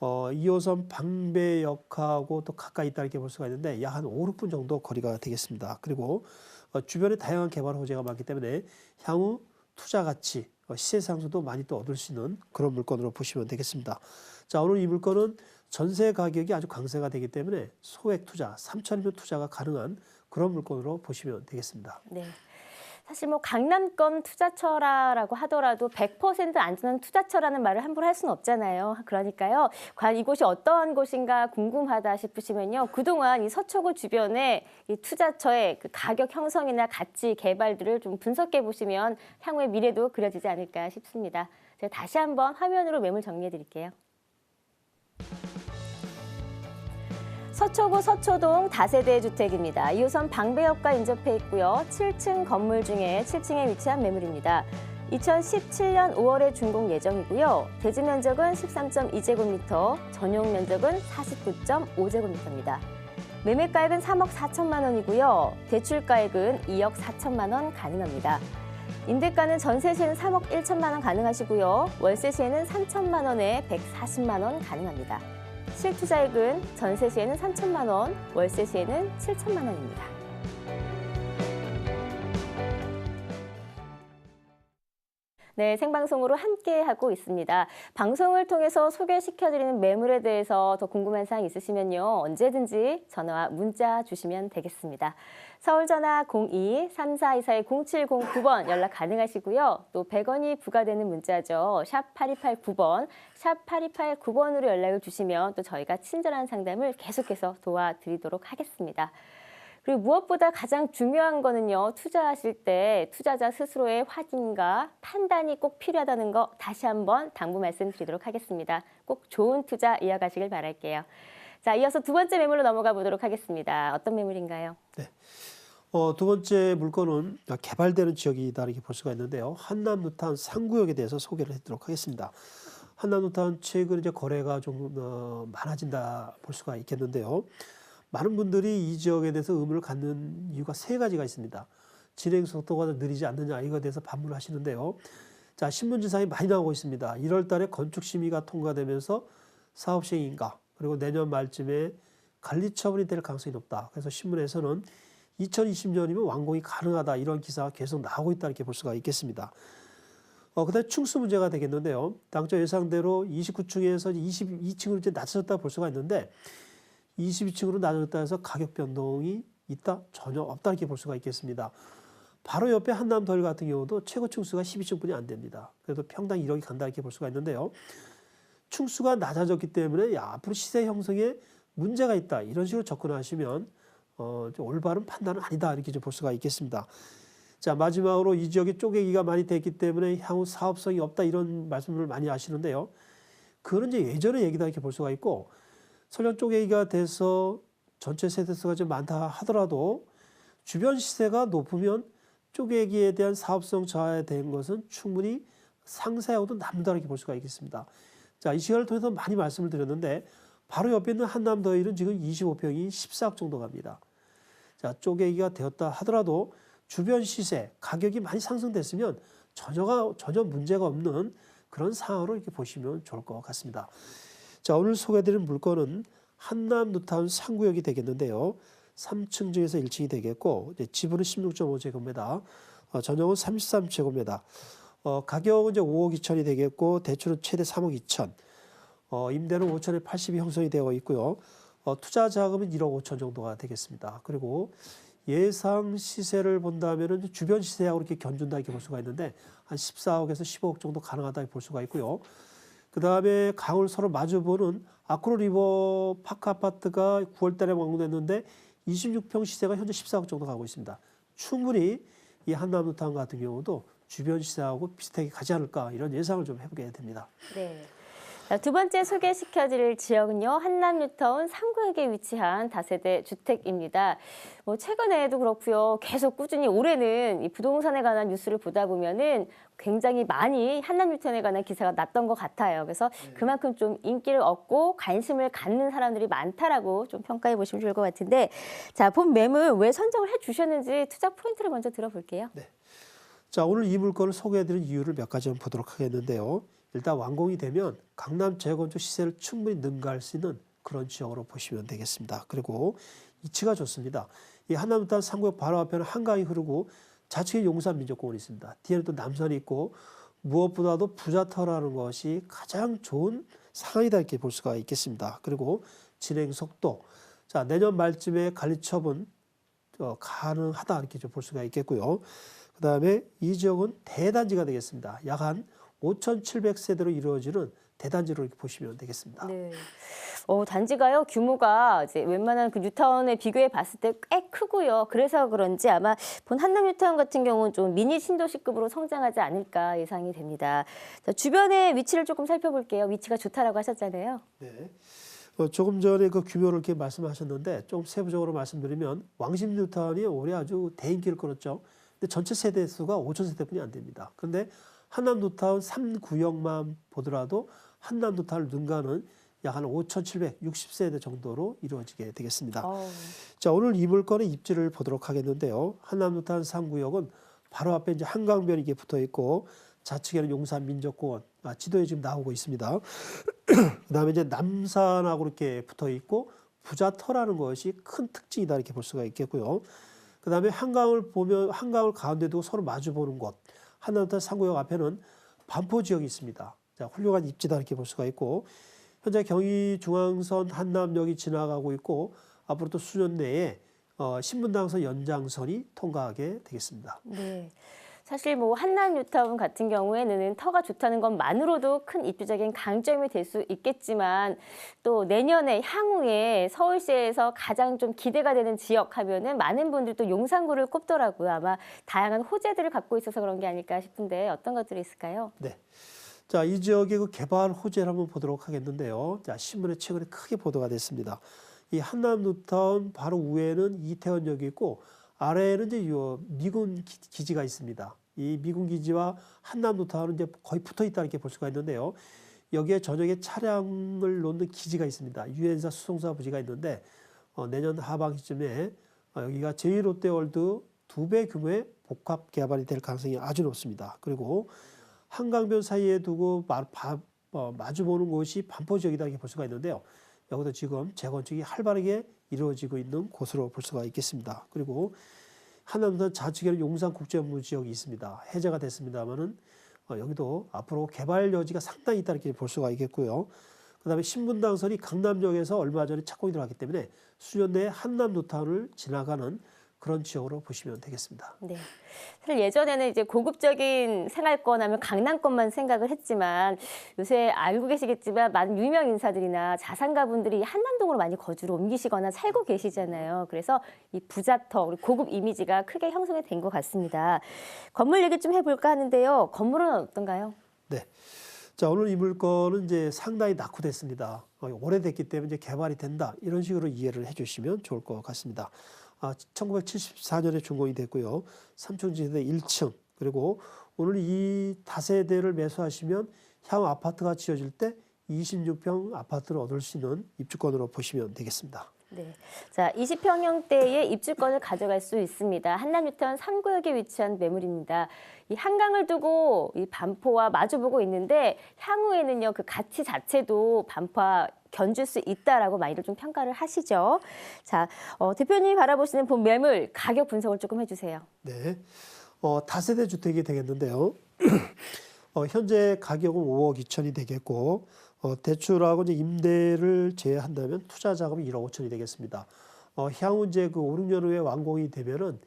2호선 방배역하고 또 가까이 있다 이렇게 볼 수가 있는데 약 한 5, 6분 정도 거리가 되겠습니다. 그리고 주변에 다양한 개발 호재가 많기 때문에 향후 투자 가치, 시세 상승도 많이 또 얻을 수 있는 그런 물건으로 보시면 되겠습니다. 자, 오늘 이 물건은 전세 가격이 아주 강세가 되기 때문에 소액 투자, 3천이면 투자가 가능한 그런 물건으로 보시면 되겠습니다. 네. 사실 뭐 강남권 투자처라고 하더라도 100% 안전한 투자처라는 말을 함부로 할 수는 없잖아요. 그러니까요. 과연 이곳이 어떠한 곳인가 궁금하다 싶으시면요. 그동안 이 서초구 주변에 이 투자처의 그 가격 형성이나 가치 개발들을 좀 분석해 보시면 향후의 미래도 그려지지 않을까 싶습니다. 제가 다시 한번 화면으로 매물 정리해 드릴게요. 서초구 서초동 다세대 주택입니다. 2호선 방배역과 인접해 있고요. 7층 건물 중에 7층에 위치한 매물입니다. 2017년 5월에 준공 예정이고요. 대지 면적은 13.2제곱미터, 전용 면적은 49.5제곱미터입니다. 매매가액은 3억 4천만 원이고요. 대출가액은 2억 4천만 원 가능합니다. 임대가는 전세 시에는 3억 1천만 원 가능하시고요. 월세 시에는 3천만 원에 140만 원 가능합니다. 실투자액은 전세 시에는 3천만 원, 월세 시에는 7천만 원입니다. 네, 생방송으로 함께하고 있습니다. 방송을 통해서 소개시켜드리는 매물에 대해서 더 궁금한 사항 있으시면요. 언제든지 전화와 문자 주시면 되겠습니다. 서울 전화 02-3424-0709번 연락 가능하시고요. 또 100원이 부과되는 문자죠. 샵 8289번, 샵 8289번으로 연락을 주시면 또 저희가 친절한 상담을 계속해서 도와드리도록 하겠습니다. 그리고 무엇보다 가장 중요한 거는요. 투자하실 때 투자자 스스로의 확인과 판단이 꼭 필요하다는 거 다시 한번 당부 말씀드리도록 하겠습니다. 꼭 좋은 투자 이어가시길 바랄게요. 자, 이어서 두 번째 매물로 넘어가 보도록 하겠습니다. 어떤 매물인가요? 네. 두 번째 물건은 개발되는 지역이다 이렇게 볼 수가 있는데요. 한남 누탄 상구역에 대해서 소개를 해드리도록 하겠습니다. 한남 누탄 최근 이제 거래가 좀 많아진다 볼 수가 있겠는데요. 많은 분들이 이 지역에 대해서 의문을 갖는 이유가 세 가지가 있습니다. 진행 속도가 느리지 않느냐 이거에 대해서 반문을 하시는데요. 자, 신문지상이 많이 나오고 있습니다. 1월 달에 건축심의가 통과되면서 사업 시행인가 그리고 내년 말쯤에 관리 처분이 될 가능성이 높다. 그래서 신문에서는 2020년이면 완공이 가능하다 이런 기사가 계속 나오고 있다 이렇게 볼 수가 있겠습니다. 그다음에 층수 문제가 되겠는데요. 당초 예상대로 29층에서 22층으로 이제 낮아졌다 볼 수가 있는데 22층으로 낮아졌다 해서 가격 변동이 있다? 전혀 없다 이렇게 볼 수가 있겠습니다. 바로 옆에 한남더일 같은 경우도 최고 층수가 12층뿐이 안 됩니다. 그래도 평당 1억이 간다 이렇게 볼 수가 있는데요. 층수가 낮아졌기 때문에 앞으로 시세 형성에 문제가 있다 이런 식으로 접근하시면 좀 올바른 판단은 아니다 이렇게 좀 볼 수가 있겠습니다. 자, 마지막으로 이 지역에 쪼개기가 많이 됐기 때문에 향후 사업성이 없다 이런 말씀을 많이 하시는데요. 그건 이제 예전의 얘기다 이렇게 볼 수가 있고 설령 쪼개기가 돼서 전체 세대수가 좀 많다 하더라도 주변 시세가 높으면 쪼개기에 대한 사업성 저하에 대한 것은 충분히 상세하고도 남다르게 볼 수가 있겠습니다. 자, 이 시간을 통해서 많이 말씀을 드렸는데 바로 옆에 있는 한남더일은 지금 25평이 14억 정도 갑니다. 자, 쪼개기가 되었다 하더라도 주변 시세, 가격이 많이 상승됐으면 전혀 문제가 없는 그런 상황으로 이렇게 보시면 좋을 것 같습니다. 자, 오늘 소개해드린 물건은 한남 누타운 상구역이 되겠는데요. 3층 중에서 1층이 되겠고 지분은 16.5제곱미터, 전용은 33제곱미터. 가격은 이제 5억 2천이 되겠고 대출은 최대 3억 2천. 임대는 5천에 80이 형성이 되어 있고요. 투자 자금은 1억 5천 정도가 되겠습니다. 그리고 예상 시세를 본다면은 주변 시세하고 이렇게 견준다 이렇게 볼 수가 있는데 한 14억에서 15억 정도 가능하다 볼 수가 있고요. 그 다음에 강을 서로 마주보는 아크로 리버 파크 아파트가 9월 달에 완공됐는데 26평 시세가 현재 14억 정도 가고 있습니다. 충분히 이 한남 누타운 같은 경우도 주변 시세하고 비슷하게 가지 않을까 이런 예상을 좀 해보게 됩니다. 네. 두 번째 소개시켜드릴 지역은요. 한남 뉴타운 상구역에 위치한 다세대 주택입니다. 최근에도 그렇고요. 계속 꾸준히 올해는 이 부동산에 관한 뉴스를 보다 보면은 굉장히 많이 한남 뉴타운에 관한 기사가 났던 것 같아요. 그래서 그만큼 좀 인기를 얻고 관심을 갖는 사람들이 많다라고 좀 평가해 보시면 좋을 것 같은데, 자, 본 매물 왜 선정을 해주셨는지 투자 포인트를 먼저 들어볼게요. 네. 자, 오늘 이 물건을 소개해드린 이유를 몇 가지 좀 보도록 하겠는데요. 일단 완공이 되면 강남 재건축 시세를 충분히 능가할 수 있는 그런 지역으로 보시면 되겠습니다. 그리고 위치가 좋습니다. 이 한남루타운 3구역 바로 앞에는 한강이 흐르고 좌측에 용산민족공원이 있습니다. 뒤에는 또 남산이 있고 무엇보다도 부자터라는 것이 가장 좋은 상황이다 이렇게 볼 수가 있겠습니다. 그리고 진행 속도, 자 내년 말쯤에 관리 처분 가능하다 이렇게 좀 볼 수가 있겠고요. 그 다음에 이 지역은 대단지가 되겠습니다. 약 한 5,700세대로 이루어지는 대단지로 이렇게 보시면 되겠습니다. 네. 단지가요, 규모가 이제 웬만한 그 뉴타운에 비교해 봤을 때 꽤 크고요. 그래서 그런지 아마 본 한남 뉴타운 같은 경우는 좀 미니 신도시급으로 성장하지 않을까 예상이 됩니다. 자, 주변의 위치를 조금 살펴볼게요. 위치가 좋다라고 하셨잖아요. 네. 조금 전에 그 규모를 이렇게 말씀하셨는데 좀 세부적으로 말씀드리면 왕십 뉴타운이 올해 아주 대인기를 끌었죠. 근데 전체 세대 수가 5,000세대뿐이 안 됩니다. 그런데 한남 뉴타운 3구역만 보더라도 한남 뉴타운을 능가하는 약 한 5,760세대 정도로 이루어지게 되겠습니다. 자, 오늘 이 물건의 입지를 보도록 하겠는데요. 한남 뉴타운 3구역은 바로 앞에 이제 한강변이 이게 붙어 있고 좌측에는 용산민족공원, 지도에 지금 나오고 있습니다. 그다음에 이제 남산하고 이렇게 붙어 있고 부자터라는 것이 큰 특징이다 이렇게 볼 수가 있겠고요. 그다음에 한강을 보면 한강을 가운데 두고 서로 마주 보는 곳. 한남 뉴타운 3구역 앞에는 반포 지역이 있습니다. 자, 훌륭한 입지다 이렇게 볼 수가 있고 현재 경의중앙선 한남역이 지나가고 있고 앞으로 또 수년 내에 신분당선 연장선이 통과하게 되겠습니다. 네. 사실 뭐 한남 뉴타운 같은 경우에는 터가 좋다는 것만으로도 큰 입지적인 강점이 될 수 있겠지만 또 내년에 향후에 서울시에서 가장 좀 기대가 되는 지역 하면은 많은 분들이 또 용산구를 꼽더라고요. 아마 다양한 호재들을 갖고 있어서 그런 게 아닐까 싶은데 어떤 것들이 있을까요? 네. 자, 이 지역의 그 개발 호재를 한번 보도록 하겠는데요. 자, 신문에 최근에 크게 보도가 됐습니다. 이 한남 뉴타운 바로 위에는 이태원역이 있고 아래에는 이제 미군 기지가 있습니다. 이 미군 기지와 한남 뉴타운은 이제 거의 붙어 있다 이렇게 볼 수가 있는데요. 여기에 전역에 차량을 놓는 기지가 있습니다. 유엔사 수송사 부지가 있는데 내년 하반기쯤에 여기가 제1롯데월드 2배 규모의 복합 개발이 될 가능성이 아주 높습니다. 그리고 한강변 사이에 두고 마주보는 곳이 반포 지역이다 이렇게 볼 수가 있는데요. 여기도 지금 재건축이 활발하게 이루어지고 있는 곳으로 볼 수가 있겠습니다. 그리고 한남선 좌측에는 용산국제업무지역이 있습니다. 해제가 됐습니다만은 여기도 앞으로 개발 여지가 상당히 있다 이렇게 볼 수가 있겠고요. 그다음에 신분당선이 강남역에서 얼마 전에 착공이 들어갔기 때문에 수년 내에 한남 뉴타운을 지나가는 그런 지역으로 보시면 되겠습니다. 네. 사실 예전에는 이제 고급적인 생활권 하면 강남권만 생각을 했지만 요새 알고 계시겠지만 많은 유명 인사들이나 자산가분들이 한남동으로 많이 거주로 옮기시거나 살고 계시잖아요. 그래서 이 부자터, 그리고 고급 이미지가 크게 형성이 된 것 같습니다. 건물 얘기 좀 해볼까 하는데요. 건물은 어떤가요? 네. 자, 오늘 이 물건은 이제 상당히 낙후됐습니다. 오래됐기 때문에 이제 개발이 된다. 이런 식으로 이해를 해주시면 좋을 것 같습니다. 1974년에 준공이 됐고요. 3층 지대 1층 그리고 오늘 이 다세대를 매수하시면 향후 아파트가 지어질 때 26평 아파트를 얻을 수 있는 입주권으로 보시면 되겠습니다. 네. 자, 20평형대의 입주권을 가져갈 수 있습니다. 한남 뉴타운 3구역에 위치한 매물입니다. 이 한강을 두고 이 반포와 마주보고 있는데 향후에는요, 그 가치 자체도 반포와 견줄 수 있다라고 많이들 좀 평가를 하시죠. 자, 대표님이 바라보시는 본 매물 가격 분석을 조금 해주세요. 네. 다세대 주택이 되겠는데요. 현재 가격은 5억 2천이 되겠고 대출하고 이제 임대를 제외한다면 투자 자금이 1억 5천이 되겠습니다. 향후 이제 그 5, 6년 후에 완공이 되면은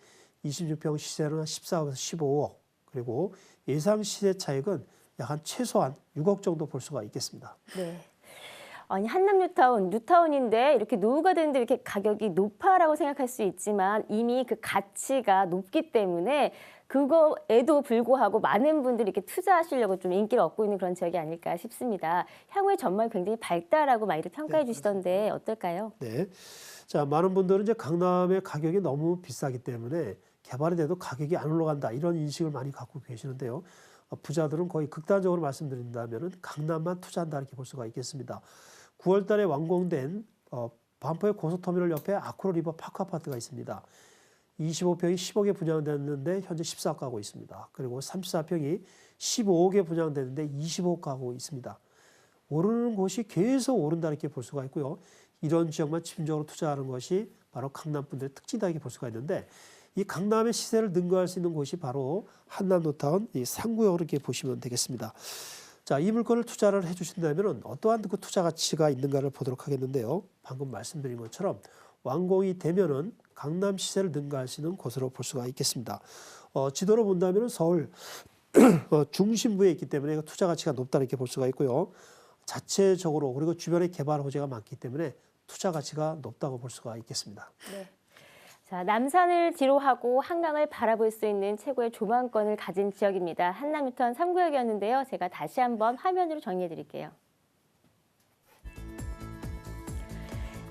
26평 시세는 한 14억에서 15억 그리고 예상 시세 차익은 약 한 최소한 6억 정도 볼 수가 있겠습니다. 네. 아니 한남 뉴타운인데 이렇게 노후가 되는데 이렇게 가격이 높아라고 생각할 수 있지만 이미 그 가치가 높기 때문에 그거에도 불구하고 많은 분들이 이렇게 투자하시려고 좀 인기를 얻고 있는 그런 지역이 아닐까 싶습니다. 향후의 전망이 굉장히 밝다라고 많이들 평가해 주시던데 어떨까요? 네. 자, 많은 분들은 이제 강남의 가격이 너무 비싸기 때문에 개발이 돼도 가격이 안 올라간다 이런 인식을 많이 갖고 계시는데요. 부자들은 거의 극단적으로 말씀드린다면 강남만 투자한다 이렇게 볼 수가 있겠습니다. 9월 달에 완공된 반포의 고속터미널 옆에 아크로리버 파크 아파트가 있습니다. 25평이 10억에 분양됐는데 현재 14가구 있습니다. 그리고 34평이 15억에 분양됐는데 25가구 있습니다. 오르는 곳이 계속 오른다 이렇게 볼 수가 있고요. 이런 지역만 집중적으로 투자하는 것이 바로 강남 분들의 특징이다 이렇게 볼 수가 있는데 이 강남의 시세를 능가할 수 있는 곳이 바로 한남노타운 이 상구역으로 이렇게 보시면 되겠습니다. 자, 이 물건을 투자를 해주신다면 어떠한 그 투자 가치가 있는가를 보도록 하겠는데요. 방금 말씀드린 것처럼 완공이 되면은 강남 시세를 능가할 수 있는 곳으로 볼 수가 있겠습니다. 지도로 본다면 서울 중심부에 있기 때문에 투자 가치가 높다 이렇게 볼 수가 있고요. 자체적으로 그리고 주변에 개발 호재가 많기 때문에 투자 가치가 높다고 볼 수가 있겠습니다. 네. 자, 남산을 뒤로하고 한강을 바라볼 수 있는 최고의 조망권을 가진 지역입니다. 한남뉴타운 3구역이었는데요. 제가 다시 한번 화면으로 정리해 드릴게요.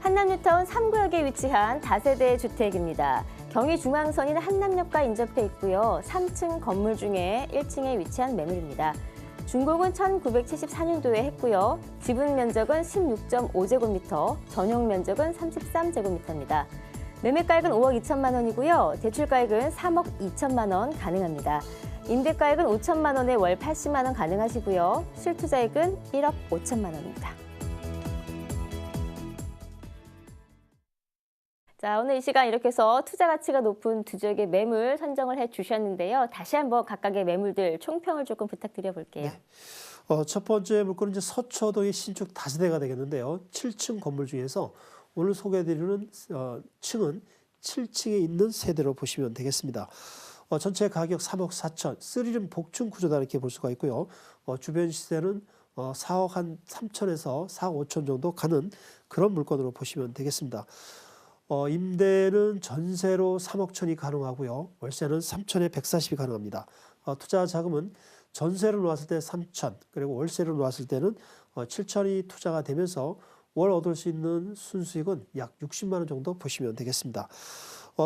한남뉴타운 3구역에 위치한 다세대 주택입니다. 경의중앙선인 한남역과 인접해 있고요. 3층 건물 중에 1층에 위치한 매물입니다. 준공은 1974년도에 했고요. 지분 면적은 16.5제곱미터, 전용 면적은 33제곱미터입니다. 매매가액은 5억 2천만 원이고요. 대출가액은 3억 2천만 원 가능합니다. 임대가액은 5천만 원에 월 80만 원 가능하시고요. 실투자액은 1억 5천만 원입니다. 자, 오늘 이 시간 이렇게 해서 투자 가치가 높은 두 지역의 매물 선정을 해 주셨는데요. 다시 한번 각각의 매물들 총평을 조금 부탁드려 볼게요. 네. 첫 번째 물건은 이제 서초동의 신축 다세대가 되겠는데요. 7층 건물 중에서 오늘 소개해드리는 층은 7층에 있는 세대로 보시면 되겠습니다. 전체 가격 3억 4천, 3룸 복층 구조다 이렇게 볼 수가 있고요. 주변 시세는 4억 한 3천에서 4억 5천 정도 가는 그런 물건으로 보시면 되겠습니다. 임대는 전세로 3억 천이 가능하고요. 월세는 3천에 140이 가능합니다. 투자 자금은 전세로 놓았을 때 3천, 그리고 월세로 놓았을 때는 7천이 투자가 되면서 월 얻을 수 있는 순수익은 약 60만 원 정도 보시면 되겠습니다.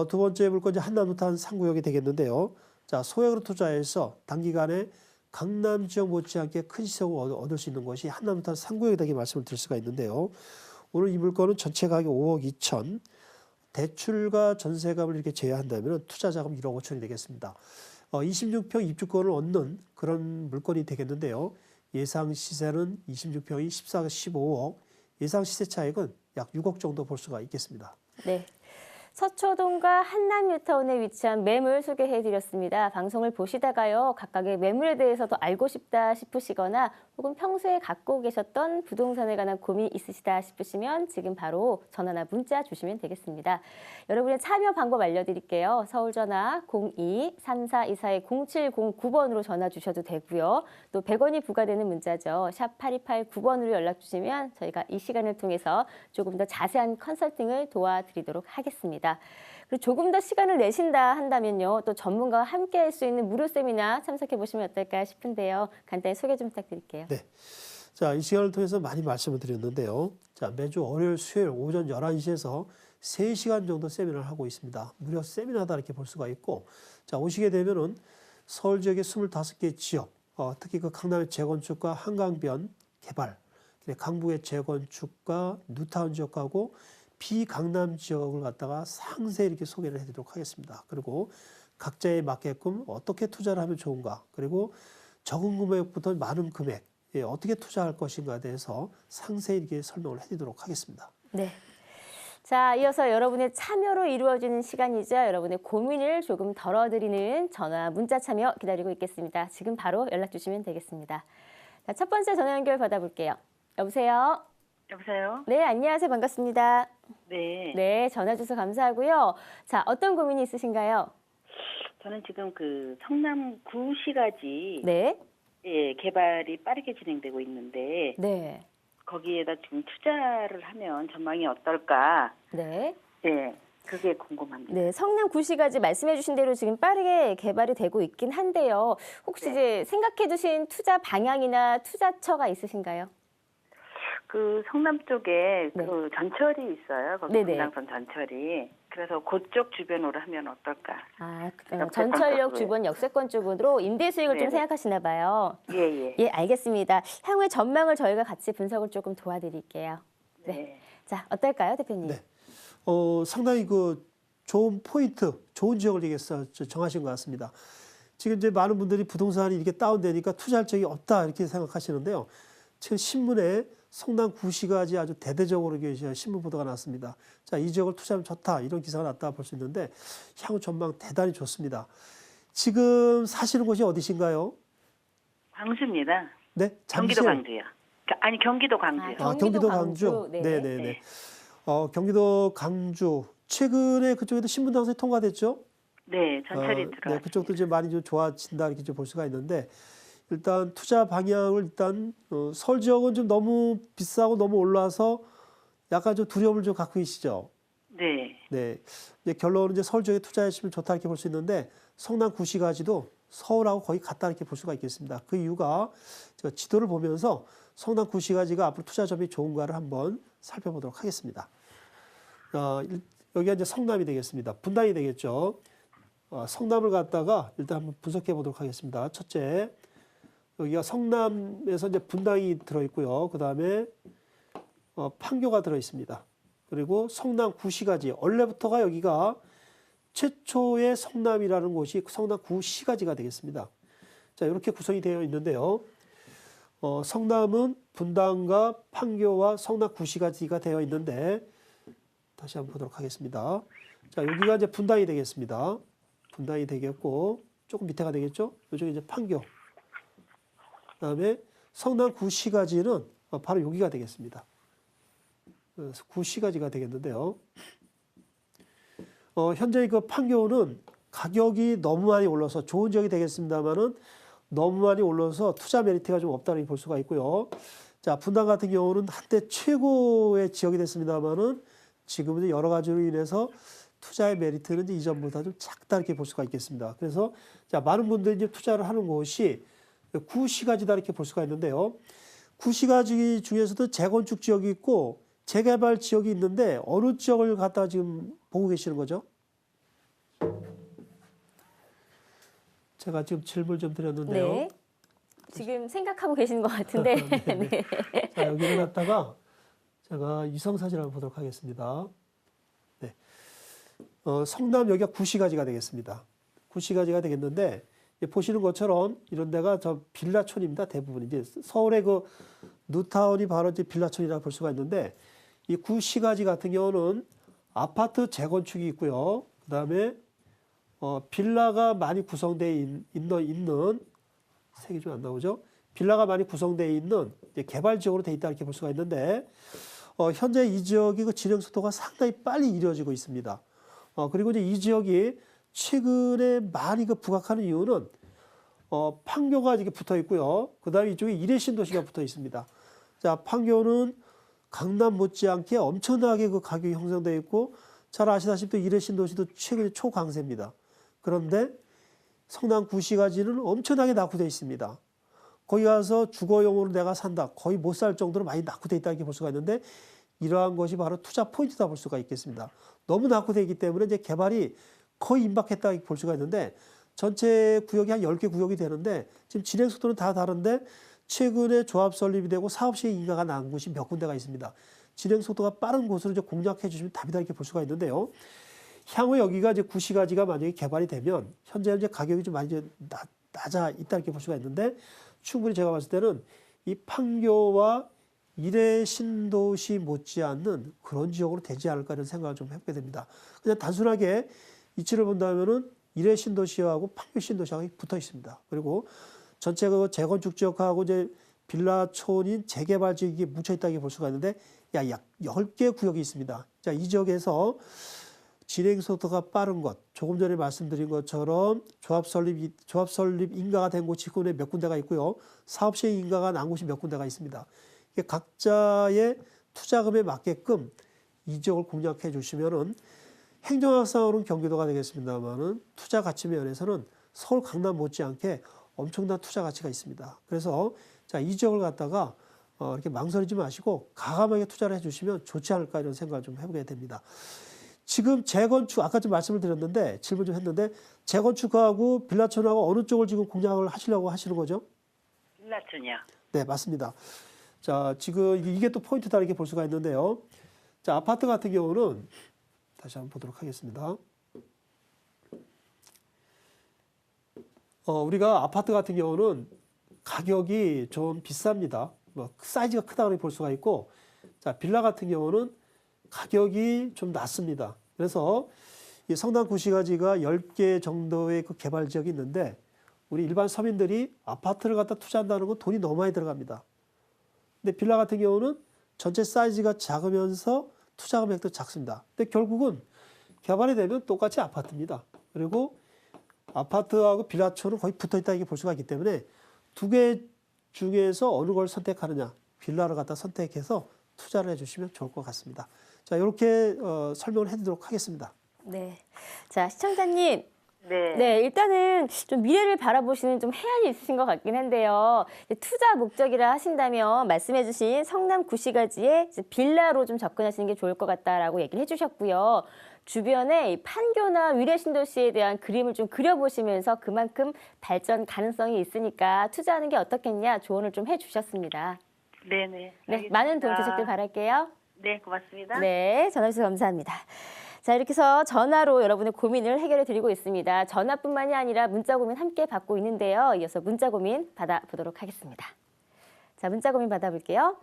두 번째 물건이 한남노타운 3구역이 되겠는데요. 자, 소액으로 투자해서 단기간에 강남 지역 못지않게 큰 시세를 얻을 수 있는 것이 한남노타운 3구역이라고 말씀을 드릴 수가 있는데요. 오늘 이 물건은 전체 가격 5억 2천, 대출과 전세금을 이렇게 제외한다면 투자 자금 1억 5천이 되겠습니다. 26평 입주권을 얻는 그런 물건이 되겠는데요. 예상 시세는 26평이 14억 15억, 예상 시세 차익은 약 6억 정도 볼 수가 있겠습니다. 네. 서초동과 한남뉴타운에 위치한 매물 소개해드렸습니다. 방송을 보시다가요. 각각의 매물에 대해서 더 알고 싶다 싶으시거나 혹은 평소에 갖고 계셨던 부동산에 관한 고민이 있으시다 싶으시면 지금 바로 전화나 문자 주시면 되겠습니다. 여러분의 참여 방법 알려드릴게요. 서울 전화 02-3424-0709번으로 전화 주셔도 되고요. 또 100원이 부과되는 문자죠. 샵 8289번으로 연락 주시면 저희가 이 시간을 통해서 조금 더 자세한 컨설팅을 도와드리도록 하겠습니다. 그리고 조금 더 시간을 내신다 한다면요. 또 전문가와 함께 할 수 있는 무료 세미나 참석해 보시면 어떨까 싶은데요. 간단히 소개 좀 부탁드릴게요. 네. 자, 이 시간을 통해서 많이 말씀을 드렸는데요. 자, 매주 월요일, 수요일 오전 11시에서 3시간 정도 세미나를 하고 있습니다. 무료 세미나다 이렇게 볼 수가 있고, 자, 오시게 되면은 서울 지역의 25개 지역, 특히 그 강남의 재건축과 한강변 개발, 강북의 재건축과 뉴타운 지역하고 비강남 지역을 갖다가 상세히 이렇게 소개를 해드리도록 하겠습니다. 그리고 각자에 맞게끔 어떻게 투자를 하면 좋은가, 그리고 적은 금액부터 많은 금액, 어떻게 투자할 것인가에 대해서 상세히 이렇게 설명을 해드리도록 하겠습니다. 네. 자, 이어서 여러분의 참여로 이루어지는 시간이죠. 여러분의 고민을 조금 덜어드리는 전화, 문자 참여 기다리고 있겠습니다. 지금 바로 연락 주시면 되겠습니다. 자, 첫 번째 전화 연결 받아볼게요. 여보세요? 여보세요? 네, 안녕하세요. 반갑습니다. 네. 네, 전화 주셔서 감사하고요. 자, 어떤 고민이 있으신가요? 저는 지금 그 성남 구시가지 네. 예, 개발이 빠르게 진행되고 있는데 네. 거기에다 지금 투자를 하면 전망이 어떨까? 네. 예, 그게 궁금합니다. 네, 성남 구시가지 말씀해 주신 대로 지금 빠르게 개발이 되고 있긴 한데요. 혹시 이제 생각해 두신 투자 방향이나 투자처가 있으신가요? 그 성남 쪽에 네. 그 전철이 있어요. 거기 네네. 분당선 전철이. 그래서 그쪽 주변으로 하면 어떨까? 아, 역세권 전철역 쪽으로. 주변 역세권 쪽으로 임대 수익을 좀 네네. 생각하시나 봐요. 예, 예. 예, 알겠습니다. 향후의 전망을 저희가 같이 분석을 조금 도와드릴게요. 네. 네. 자, 어떨까요, 대표님? 네. 상당히 그 좋은 포인트, 좋은 지역을 정하신 것 같습니다. 지금 이제 많은 분들이 부동산이 이렇게 다운되니까 투자할 적이 없다 이렇게 생각하시는데요. 지금 신문에 성남 구시가지 아주 대대적으로 신문 보도가 났습니다. 자, 이 지역을 투자하면 좋다 이런 기사가 났다 볼 수 있는데 향후 전망 대단히 좋습니다. 지금 사시는 곳이 어디신가요? 광주입니다. 네, 경기도 광주요. 아니 경기도 광주요. 경기도 광주. 네. 네네네. 경기도 광주. 최근에 그쪽에도 신분 당선이 통과됐죠? 네, 전철이 들어왔습니다. 네, 그쪽도 이제 많이 좀 좋아진다 이렇게 볼 수가 있는데 일단 투자 방향을 일단 서울 지역은 좀 너무 비싸고 너무 올라서 약간 좀 두려움을 좀 갖고 계시죠? 네. 네. 이제 결론은 이제 서울 지역에 투자하시면 좋다 이렇게 볼 수 있는데 성남 구시가지도 서울하고 거의 같다 이렇게 볼 수가 있겠습니다. 그 이유가 제가 지도를 보면서 성남 구시가지가 앞으로 투자 점이 좋은가를 한번 살펴보도록 하겠습니다. 여기가 이제 성남이 되겠습니다. 분당이 되겠죠. 성남을 갖다가 일단 한번 분석해 보도록 하겠습니다. 첫째, 여기가 성남에서 이제 분당이 들어있고요. 그 다음에 판교가 들어있습니다. 그리고 성남 구시가지, 원래부터가 여기가 최초의 성남이라는 곳이 성남 구시가지가 되겠습니다. 자, 이렇게 구성이 되어 있는데요. 성남은 분당과 판교와 성남 구시가지가 되어 있는데 다시 한번 보도록 하겠습니다. 자, 여기가 이제 분당이 되겠습니다. 분당이 되겠고 조금 밑에가 되겠죠. 이쪽이 이제 판교. 그다음에 성남 구시가지는 바로 여기가 되겠습니다. 구시가지가 되겠는데요. 현재 그 판교는 가격이 너무 많이 올라서 좋은 지역이 되겠습니다만은 너무 많이 올라서 투자 메리트가 좀 없다는 볼 수가 있고요. 자, 분당 같은 경우는 한때 최고의 지역이 됐습니다만은 지금은 여러 가지로 인해서 투자의 메리트는 이제 이전보다 좀 작다 이렇게 볼 수가 있겠습니다. 그래서 자, 많은 분들이 이제 투자를 하는 곳이 구시가지다 이렇게 볼 수가 있는데요. 구시가지 중에서도 재건축 지역이 있고 재개발 지역이 있는데 어느 지역을 갖다 지금 보고 계시는 거죠? 제가 지금 질문 좀 드렸는데요. 네. 지금 생각하고 계시는 것 같은데. 네. 자, 여기를 갖다가 제가 이성사진 한번 보도록 하겠습니다. 네. 성남 여기가 구시가지가 되겠습니다. 구시가지가 되겠는데 보시는 것처럼 이런 데가 저 빌라촌입니다. 대부분 이제 서울의 그 뉴타운이 바로 이제 빌라촌이라 볼 수가 있는데 이 구시가지 같은 경우는 아파트 재건축이 있고요. 그 다음에 빌라가 많이 구성되어 있는 색이 좀 안 나오죠. 빌라가 많이 구성되어 있는 이제 개발 지역으로 되어 있다 이렇게 볼 수가 있는데 현재 이 지역이 그 진행 속도가 상당히 빨리 이루어지고 있습니다. 그리고 이제 이 지역이 최근에 많이 그 부각하는 이유는 판교가 이렇게 붙어 있고요. 그 다음에 이쪽에 이레신도시가 붙어 있습니다. 자, 판교는 강남 못지않게 엄청나게 그 가격이 형성되어 있고 잘 아시다시피 이레신도시도 최근에 초강세입니다. 그런데 성남 구시가지는 엄청나게 낙후되어 있습니다. 거기 가서 주거용으로 내가 산다. 거의 못 살 정도로 많이 낙후되어 있다 이렇게 볼 수가 있는데 이러한 것이 바로 투자 포인트다 볼 수가 있겠습니다. 너무 낙후되어 있기 때문에 이제 개발이 거의 임박했다 이렇게 볼 수가 있는데 전체 구역이 한 10개 구역이 되는데 지금 진행 속도는 다 다른데 최근에 조합 설립이 되고 사업 시행 인가가 난 곳이 몇 군데가 있습니다. 진행 속도가 빠른 곳으로 이제 공략해 주시면 답이다 이렇게 볼 수가 있는데요. 향후 여기가 이제 구시가지가 만약에 개발이 되면 현재 이제 가격이 좀 많이 낮아 있다 이렇게 볼 수가 있는데 충분히 제가 봤을 때는 이 판교와 이래 신도시 못지않는 그런 지역으로 되지 않을까 이런 생각을 좀 해보게 됩니다. 그냥 단순하게 이치를 본다면은 이래 신도시하고 판교 신도시하고 붙어 있습니다. 그리고 전체 그 재건축 지역하고 이제 빌라촌인 재개발 지역이 뭉쳐 있다고 볼 수가 있는데 약 10개 구역이 있습니다. 자, 이 지역에서 진행 속도가 빠른 것, 조금 전에 말씀드린 것처럼 조합 설립 인가가 된 곳이 몇 군데가 있고요. 사업 시행 인가가 난 곳이 몇 군데가 있습니다. 이게 각자의 투자금에 맞게끔 이 지역을 공략해 주시면은 행정학상으로는 경기도가 되겠습니다만은 투자 가치 면에서는 서울 강남 못지않게 엄청난 투자 가치가 있습니다. 그래서 자, 이 지역을 갖다가 이렇게 망설이지 마시고 과감하게 투자를 해주시면 좋지 않을까 이런 생각을 좀 해보게 됩니다. 지금 재건축 아까 좀 말씀을 드렸는데 질문 좀 했는데 재건축하고 빌라촌하고 어느 쪽을 지금 공략을 하시려고 하시는 거죠? 빌라촌이요. 네, 맞습니다. 자, 지금 이게 또 포인트다 이렇게 볼 수가 있는데요. 자, 아파트 같은 경우는 다시 한번 보도록 하겠습니다. 우리가 아파트 같은 경우는 가격이 좀 비쌉니다. 뭐 사이즈가 크다고 볼 수가 있고, 자, 빌라 같은 경우는 가격이 좀 낮습니다. 그래서 이 성남 구시가지가 10개 정도의 그 개발 지역이 있는데, 우리 일반 서민들이 아파트를 갖다 투자한다는 건 돈이 너무 많이 들어갑니다. 근데 빌라 같은 경우는 전체 사이즈가 작으면서 투자 금액도 작습니다. 근데 결국은 개발이 되면 똑같이 아파트입니다. 그리고 아파트하고 빌라촌은 거의 붙어 있다 이렇게 볼 수가 있기 때문에 두 개 중에서 어느 걸 선택하느냐, 빌라를 갖다 선택해서 투자를 해주시면 좋을 것 같습니다. 자, 이렇게 설명을 해드리도록 하겠습니다. 네. 자, 시청자님. 네. 네, 일단은 좀 미래를 바라보시는 좀 해안이 있으신 것 같긴 한데요. 투자 목적이라 하신다면 말씀해주신 성남 구시가지에 빌라로 좀 접근하시는 게 좋을 것 같다라고 얘기를 해주셨고요. 주변에 이 판교나 위례 신도시에 대한 그림을 좀 그려보시면서 그만큼 발전 가능성이 있으니까 투자하는 게 어떻겠냐 조언을 좀 해주셨습니다. 네네. 네, 많은 도움 되셨길 바랄게요. 네, 고맙습니다. 네, 전화 주셔서 감사합니다. 자, 이렇게 해서 전화로 여러분의 고민을 해결해 드리고 있습니다. 전화뿐만이 아니라 문자 고민 함께 받고 있는데요. 이어서 문자 고민 받아보도록 하겠습니다. 자, 문자 고민 받아볼게요.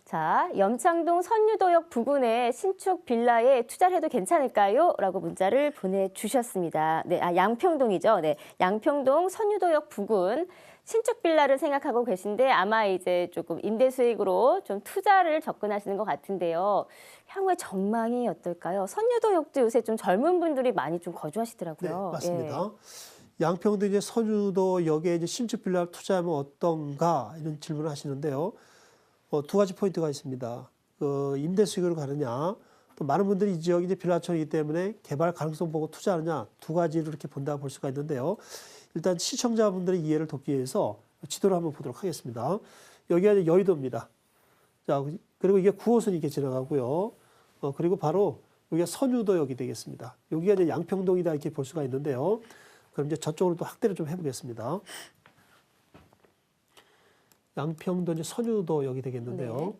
자, 염창동 선유도역 부근의 신축 빌라에 투자를 해도 괜찮을까요? 라고 문자를 보내주셨습니다. 네, 양평동이죠. 네, 양평동 선유도역 부근 신축 빌라를 생각하고 계신데 아마 이제 조금 임대 수익으로 좀 투자를 접근하시는 것 같은데요. 향후의 전망이 어떨까요? 선유도역도 요새 좀 젊은 분들이 많이 좀 거주하시더라고요. 네, 맞습니다. 예. 양평도 이제 선유도역에 이제 신축 빌라를 투자하면 어떤가 이런 질문을 하시는데요. 두 가지 포인트가 있습니다. 임대 수익으로 가느냐, 또 많은 분들이 이 지역이 이제 빌라촌이기 때문에 개발 가능성 보고 투자하느냐 두 가지로 이렇게 본다 볼 수가 있는데요. 일단 시청자분들의 이해를 돕기 위해서 지도를 한번 보도록 하겠습니다. 여기가 이제 여의도입니다. 자, 그리고 이게 9호선이 이렇게 지나가고요. 그리고 바로 여기가 선유도역이 되겠습니다. 여기가 이제 양평동이다 이렇게 볼 수가 있는데요. 그럼 이제 저쪽으로 또 확대를 좀 해보겠습니다. 양평도 이제 선유도역이 되겠는데요. 네.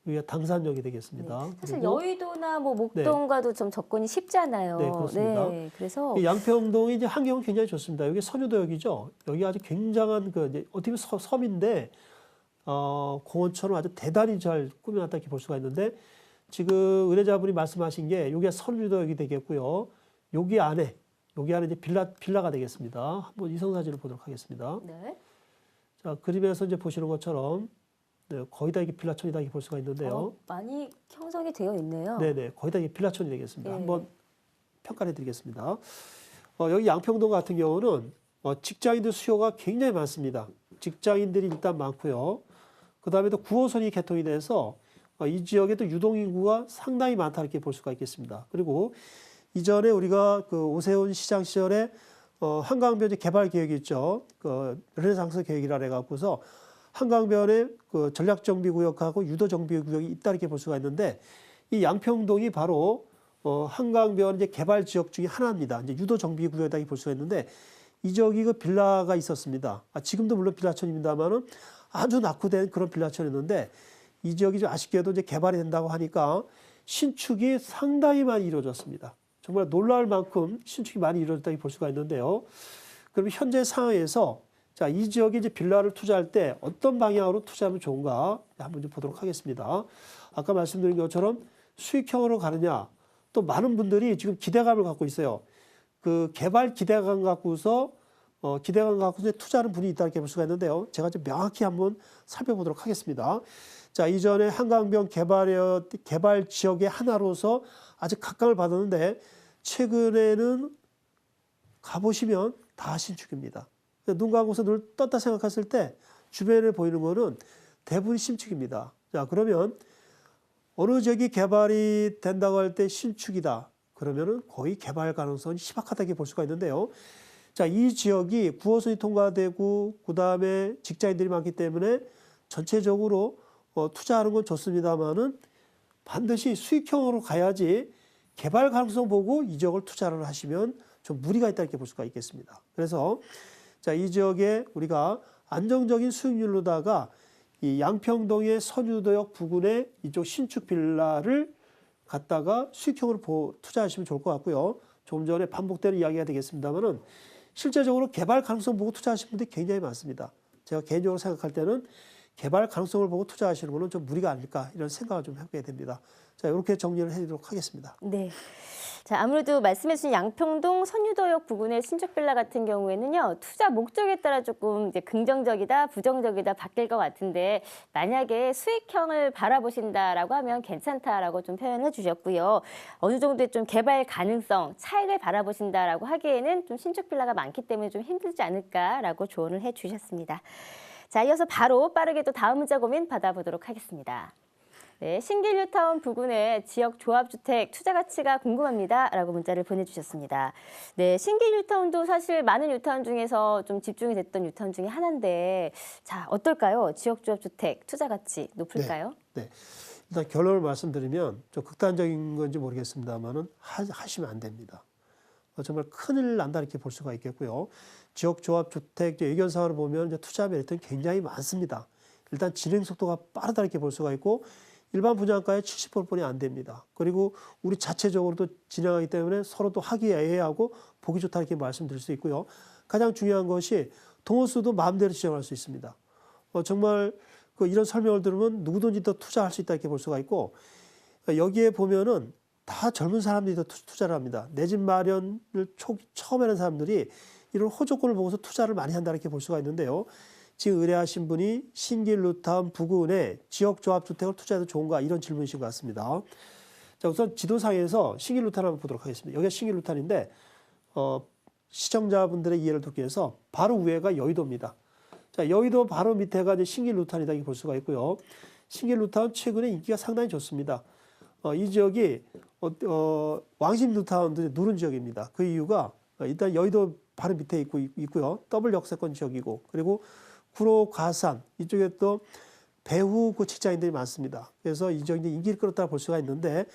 여기가 당산역이 되겠습니다. 네. 사실 그리고 여의도나 뭐 목동과도 좀 접근이 쉽잖아요. 네, 그렇습니다. 네, 그래서 이 양평동이 이제 환경은 굉장히 좋습니다. 여기 선유도역이죠. 여기 아주 굉장한 그 이제 어떻게 보면 섬인데 공원처럼 아주 대단히 잘 꾸며놨다 이렇게 볼 수가 있는데 지금 의뢰자분이 말씀하신 게 여기가 선유도역이 되겠고요. 여기 안에 이제 빌라가 되겠습니다. 한번 이성 사진을 보도록 하겠습니다. 네. 자, 그림에서 이제 보시는 것처럼 네, 거의 다 이게 빌라촌이다 이렇게 볼 수가 있는데요. 많이 형성이 되어 있네요. 네네, 거의 다 이게 빌라촌이 되겠습니다. 예. 한번 평가해 드리겠습니다. 여기 양평동 같은 경우는 직장인들 수요가 굉장히 많습니다. 직장인들이 일단 많고요. 그 다음에 또 9호선이 개통이 돼서 이 지역에도 유동인구가 상당히 많다 이렇게 볼 수가 있겠습니다. 그리고 이전에 우리가 그 오세훈 시장 시절에 한강변 개발 계획이 있죠. 그 르네상스 계획이라 해갖고서 한강변에 그 전략정비구역하고 유도정비구역이 있다 이렇게 볼 수가 있는데 이 양평동이 바로 한강변 이제 개발 지역 중에 하나입니다. 이제 유도정비구역이다 이렇게 볼 수가 있는데 이 지역이 그 빌라가 있었습니다. 지금도 물론 빌라촌입니다만은 아주 낙후된 그런 빌라촌이었는데 이 지역이 좀 아쉽게도 이제 개발이 된다고 하니까 신축이 상당히 많이 이루어졌습니다. 정말 놀라울 만큼 신축이 많이 이루어졌다 이렇게 볼 수가 있는데요. 그럼 현재 상황에서 자, 이 지역에 이제 빌라를 투자할 때 어떤 방향으로 투자하면 좋은가 한번 좀 보도록 하겠습니다. 아까 말씀드린 것처럼 수익형으로 가느냐, 또 많은 분들이 지금 기대감을 갖고 있어요. 그 개발 기대감 갖고서 투자하는 분이 있다 이렇게 볼 수가 있는데요. 제가 좀 명확히 한번 살펴보도록 하겠습니다. 자, 이전에 한강변 개발 지역의 하나로서 아주 각광을 받았는데 최근에는 가보시면 다 신축입니다. 눈 감고서 눈을 떴다 생각했을 때 주변에 보이는 거는 대부분 신축입니다. 자, 그러면 어느 지역이 개발이 된다고 할 때 신축이다. 그러면은 거의 개발 가능성이 희박하다고 볼 수가 있는데요. 자, 이 지역이 9호선이 통과되고 그다음에 직장인들이 많기 때문에 전체적으로 투자하는 건 좋습니다만은 반드시 수익형으로 가야지 개발 가능성 보고 이 지역을 투자를 하시면 좀 무리가 있다 이렇게 볼 수가 있겠습니다. 그래서 자, 이 지역에 우리가 안정적인 수익률로다가 이 양평동의 선유도역 부근의 이쪽 신축 빌라를 갖다가 수익형으로 투자하시면 좋을 것 같고요. 조금 전에 반복되는 이야기가 되겠습니다만은 실제적으로 개발 가능성 보고 투자하시는 분들이 굉장히 많습니다. 제가 개인적으로 생각할 때는 개발 가능성을 보고 투자하시는 거는 좀 무리가 아닐까 이런 생각을 좀 해보게 됩니다. 자, 이렇게 정리를 해드리도록 하겠습니다. 네. 자, 아무래도 말씀해주신 양평동 선유도역 부근의 신축 빌라 같은 경우에는요, 투자 목적에 따라 조금 이제 긍정적이다, 부정적이다 바뀔 것 같은데, 만약에 수익형을 바라보신다라고 하면 괜찮다라고 좀 표현해 주셨고요. 어느 정도의 좀 개발 가능성, 차익을 바라보신다라고 하기에는 좀 신축 빌라가 많기 때문에 좀 힘들지 않을까라고 조언을 해 주셨습니다. 자, 이어서 바로 빠르게 또 다음 문자 고민 받아보도록 하겠습니다. 네, 신길 뉴타운 부근의 지역 조합주택 투자 가치가 궁금합니다. 라고 문자를 보내주셨습니다. 네, 신길 뉴타운도 사실 많은 뉴타운 중에서 좀 집중이 됐던 뉴타운 중에 하나인데, 자, 어떨까요? 지역 조합주택 투자 가치 높을까요? 네. 일단 결론을 말씀드리면 좀 극단적인 건지 모르겠습니다만은 하시면 안 됩니다. 정말 큰일 난다 이렇게 볼 수가 있겠고요. 지역 조합주택 의견 사항을 보면 이제 투자 메리트는 굉장히 많습니다. 일단 진행 속도가 빠르다 이렇게 볼 수가 있고 일반 분양가의 70%뿐이 안 됩니다. 그리고 우리 자체적으로도 진행하기 때문에 서로도 화기애애하고 보기 좋다 이렇게 말씀드릴 수 있고요. 가장 중요한 것이 동호수도 마음대로 지정할 수 있습니다. 정말 이런 설명을 들으면 누구든지 더 투자할 수 있다 이렇게 볼 수가 있고 여기에 보면은 다 젊은 사람들이 더 투자를 합니다. 내 집 마련을 처음 하는 사람들이 이런 호조건을 보고서 투자를 많이 한다 이렇게 볼 수가 있는데요. 지금 의뢰하신 분이 신길 뉴타운 부근에 지역조합주택을 투자해도 좋은가 이런 질문이신 것 같습니다. 자, 우선 지도상에서 신길 뉴타운 한번 보도록 하겠습니다. 여기가 신길 뉴타운인데 시청자분들의 이해를 돕기 위해서 바로 위에가 여의도입니다. 자, 여의도 바로 밑에가 이제 신길 뉴타운이다 이렇게 볼 수가 있고요. 신길 뉴타운 최근에 인기가 상당히 좋습니다. 이 지역이 왕십 뉴타운도 누른 지역입니다. 그 이유가 일단 여의도 바로 밑에 있고요. 더블 역세권 지역이고 그리고 구로, 가산 이쪽에 또 배후 직장인들이 많습니다. 그래서 이 지역이 인기를 끌었다고 볼 수가 있는데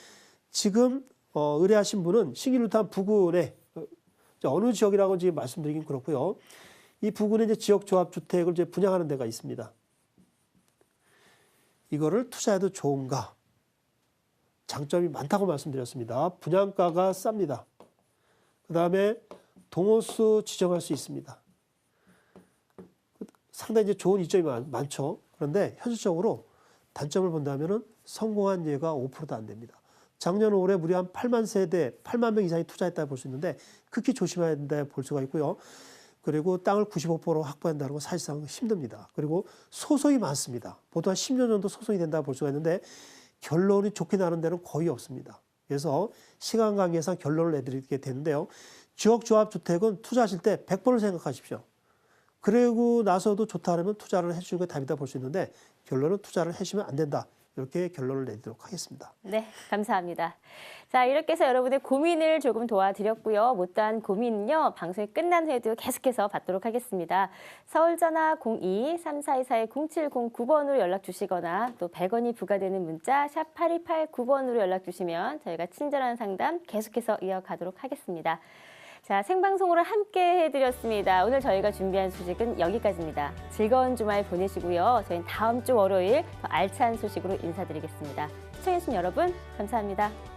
지금 의뢰하신 분은 신길 뉴타운 부근에 어느 지역이라고 지금 말씀드리긴 그렇고요. 이 부근에 이제 지역 조합 주택을 이제 분양하는 데가 있습니다. 이거를 투자해도 좋은가? 장점이 많다고 말씀드렸습니다. 분양가가 쌉니다. 그다음에 동호수 지정할 수 있습니다. 상당히 이제 좋은 이점이 많죠. 그런데 현실적으로 단점을 본다면은 성공한 예가 5%도 안 됩니다. 작년 올해 무려 한 8만 세대, 8만 명 이상이 투자했다고 볼 수 있는데 극히 조심해야 된다 볼 수가 있고요. 그리고 땅을 95% 확보한다는 건 사실상 힘듭니다. 그리고 소송이 많습니다. 보통 한 10년 정도 소송이 된다고 볼 수가 있는데 결론이 좋게 나는 데는 거의 없습니다. 그래서 시간 관계상 결론을 내드리게 되는데요. 지역조합주택은 투자하실 때 100번을 생각하십시오. 그러고 나서도 좋다 하면 투자를 해주는 게 답이다 볼 수 있는데 결론은 투자를 하시면 안 된다. 이렇게 결론을 내도록 하겠습니다. 네, 감사합니다. 자, 이렇게 해서 여러분의 고민을 조금 도와드렸고요. 못다한 고민은요, 방송이 끝난 후에도 계속해서 받도록 하겠습니다. 서울전화 02-3424-0709번으로 연락 주시거나 또 100원이 부과되는 문자 샵 8289번으로 연락 주시면 저희가 친절한 상담 계속해서 이어가도록 하겠습니다. 자, 생방송으로 함께 해드렸습니다. 오늘 저희가 준비한 소식은 여기까지입니다. 즐거운 주말 보내시고요. 저희는 다음 주 월요일 더 알찬 소식으로 인사드리겠습니다. 시청해주신 여러분 감사합니다.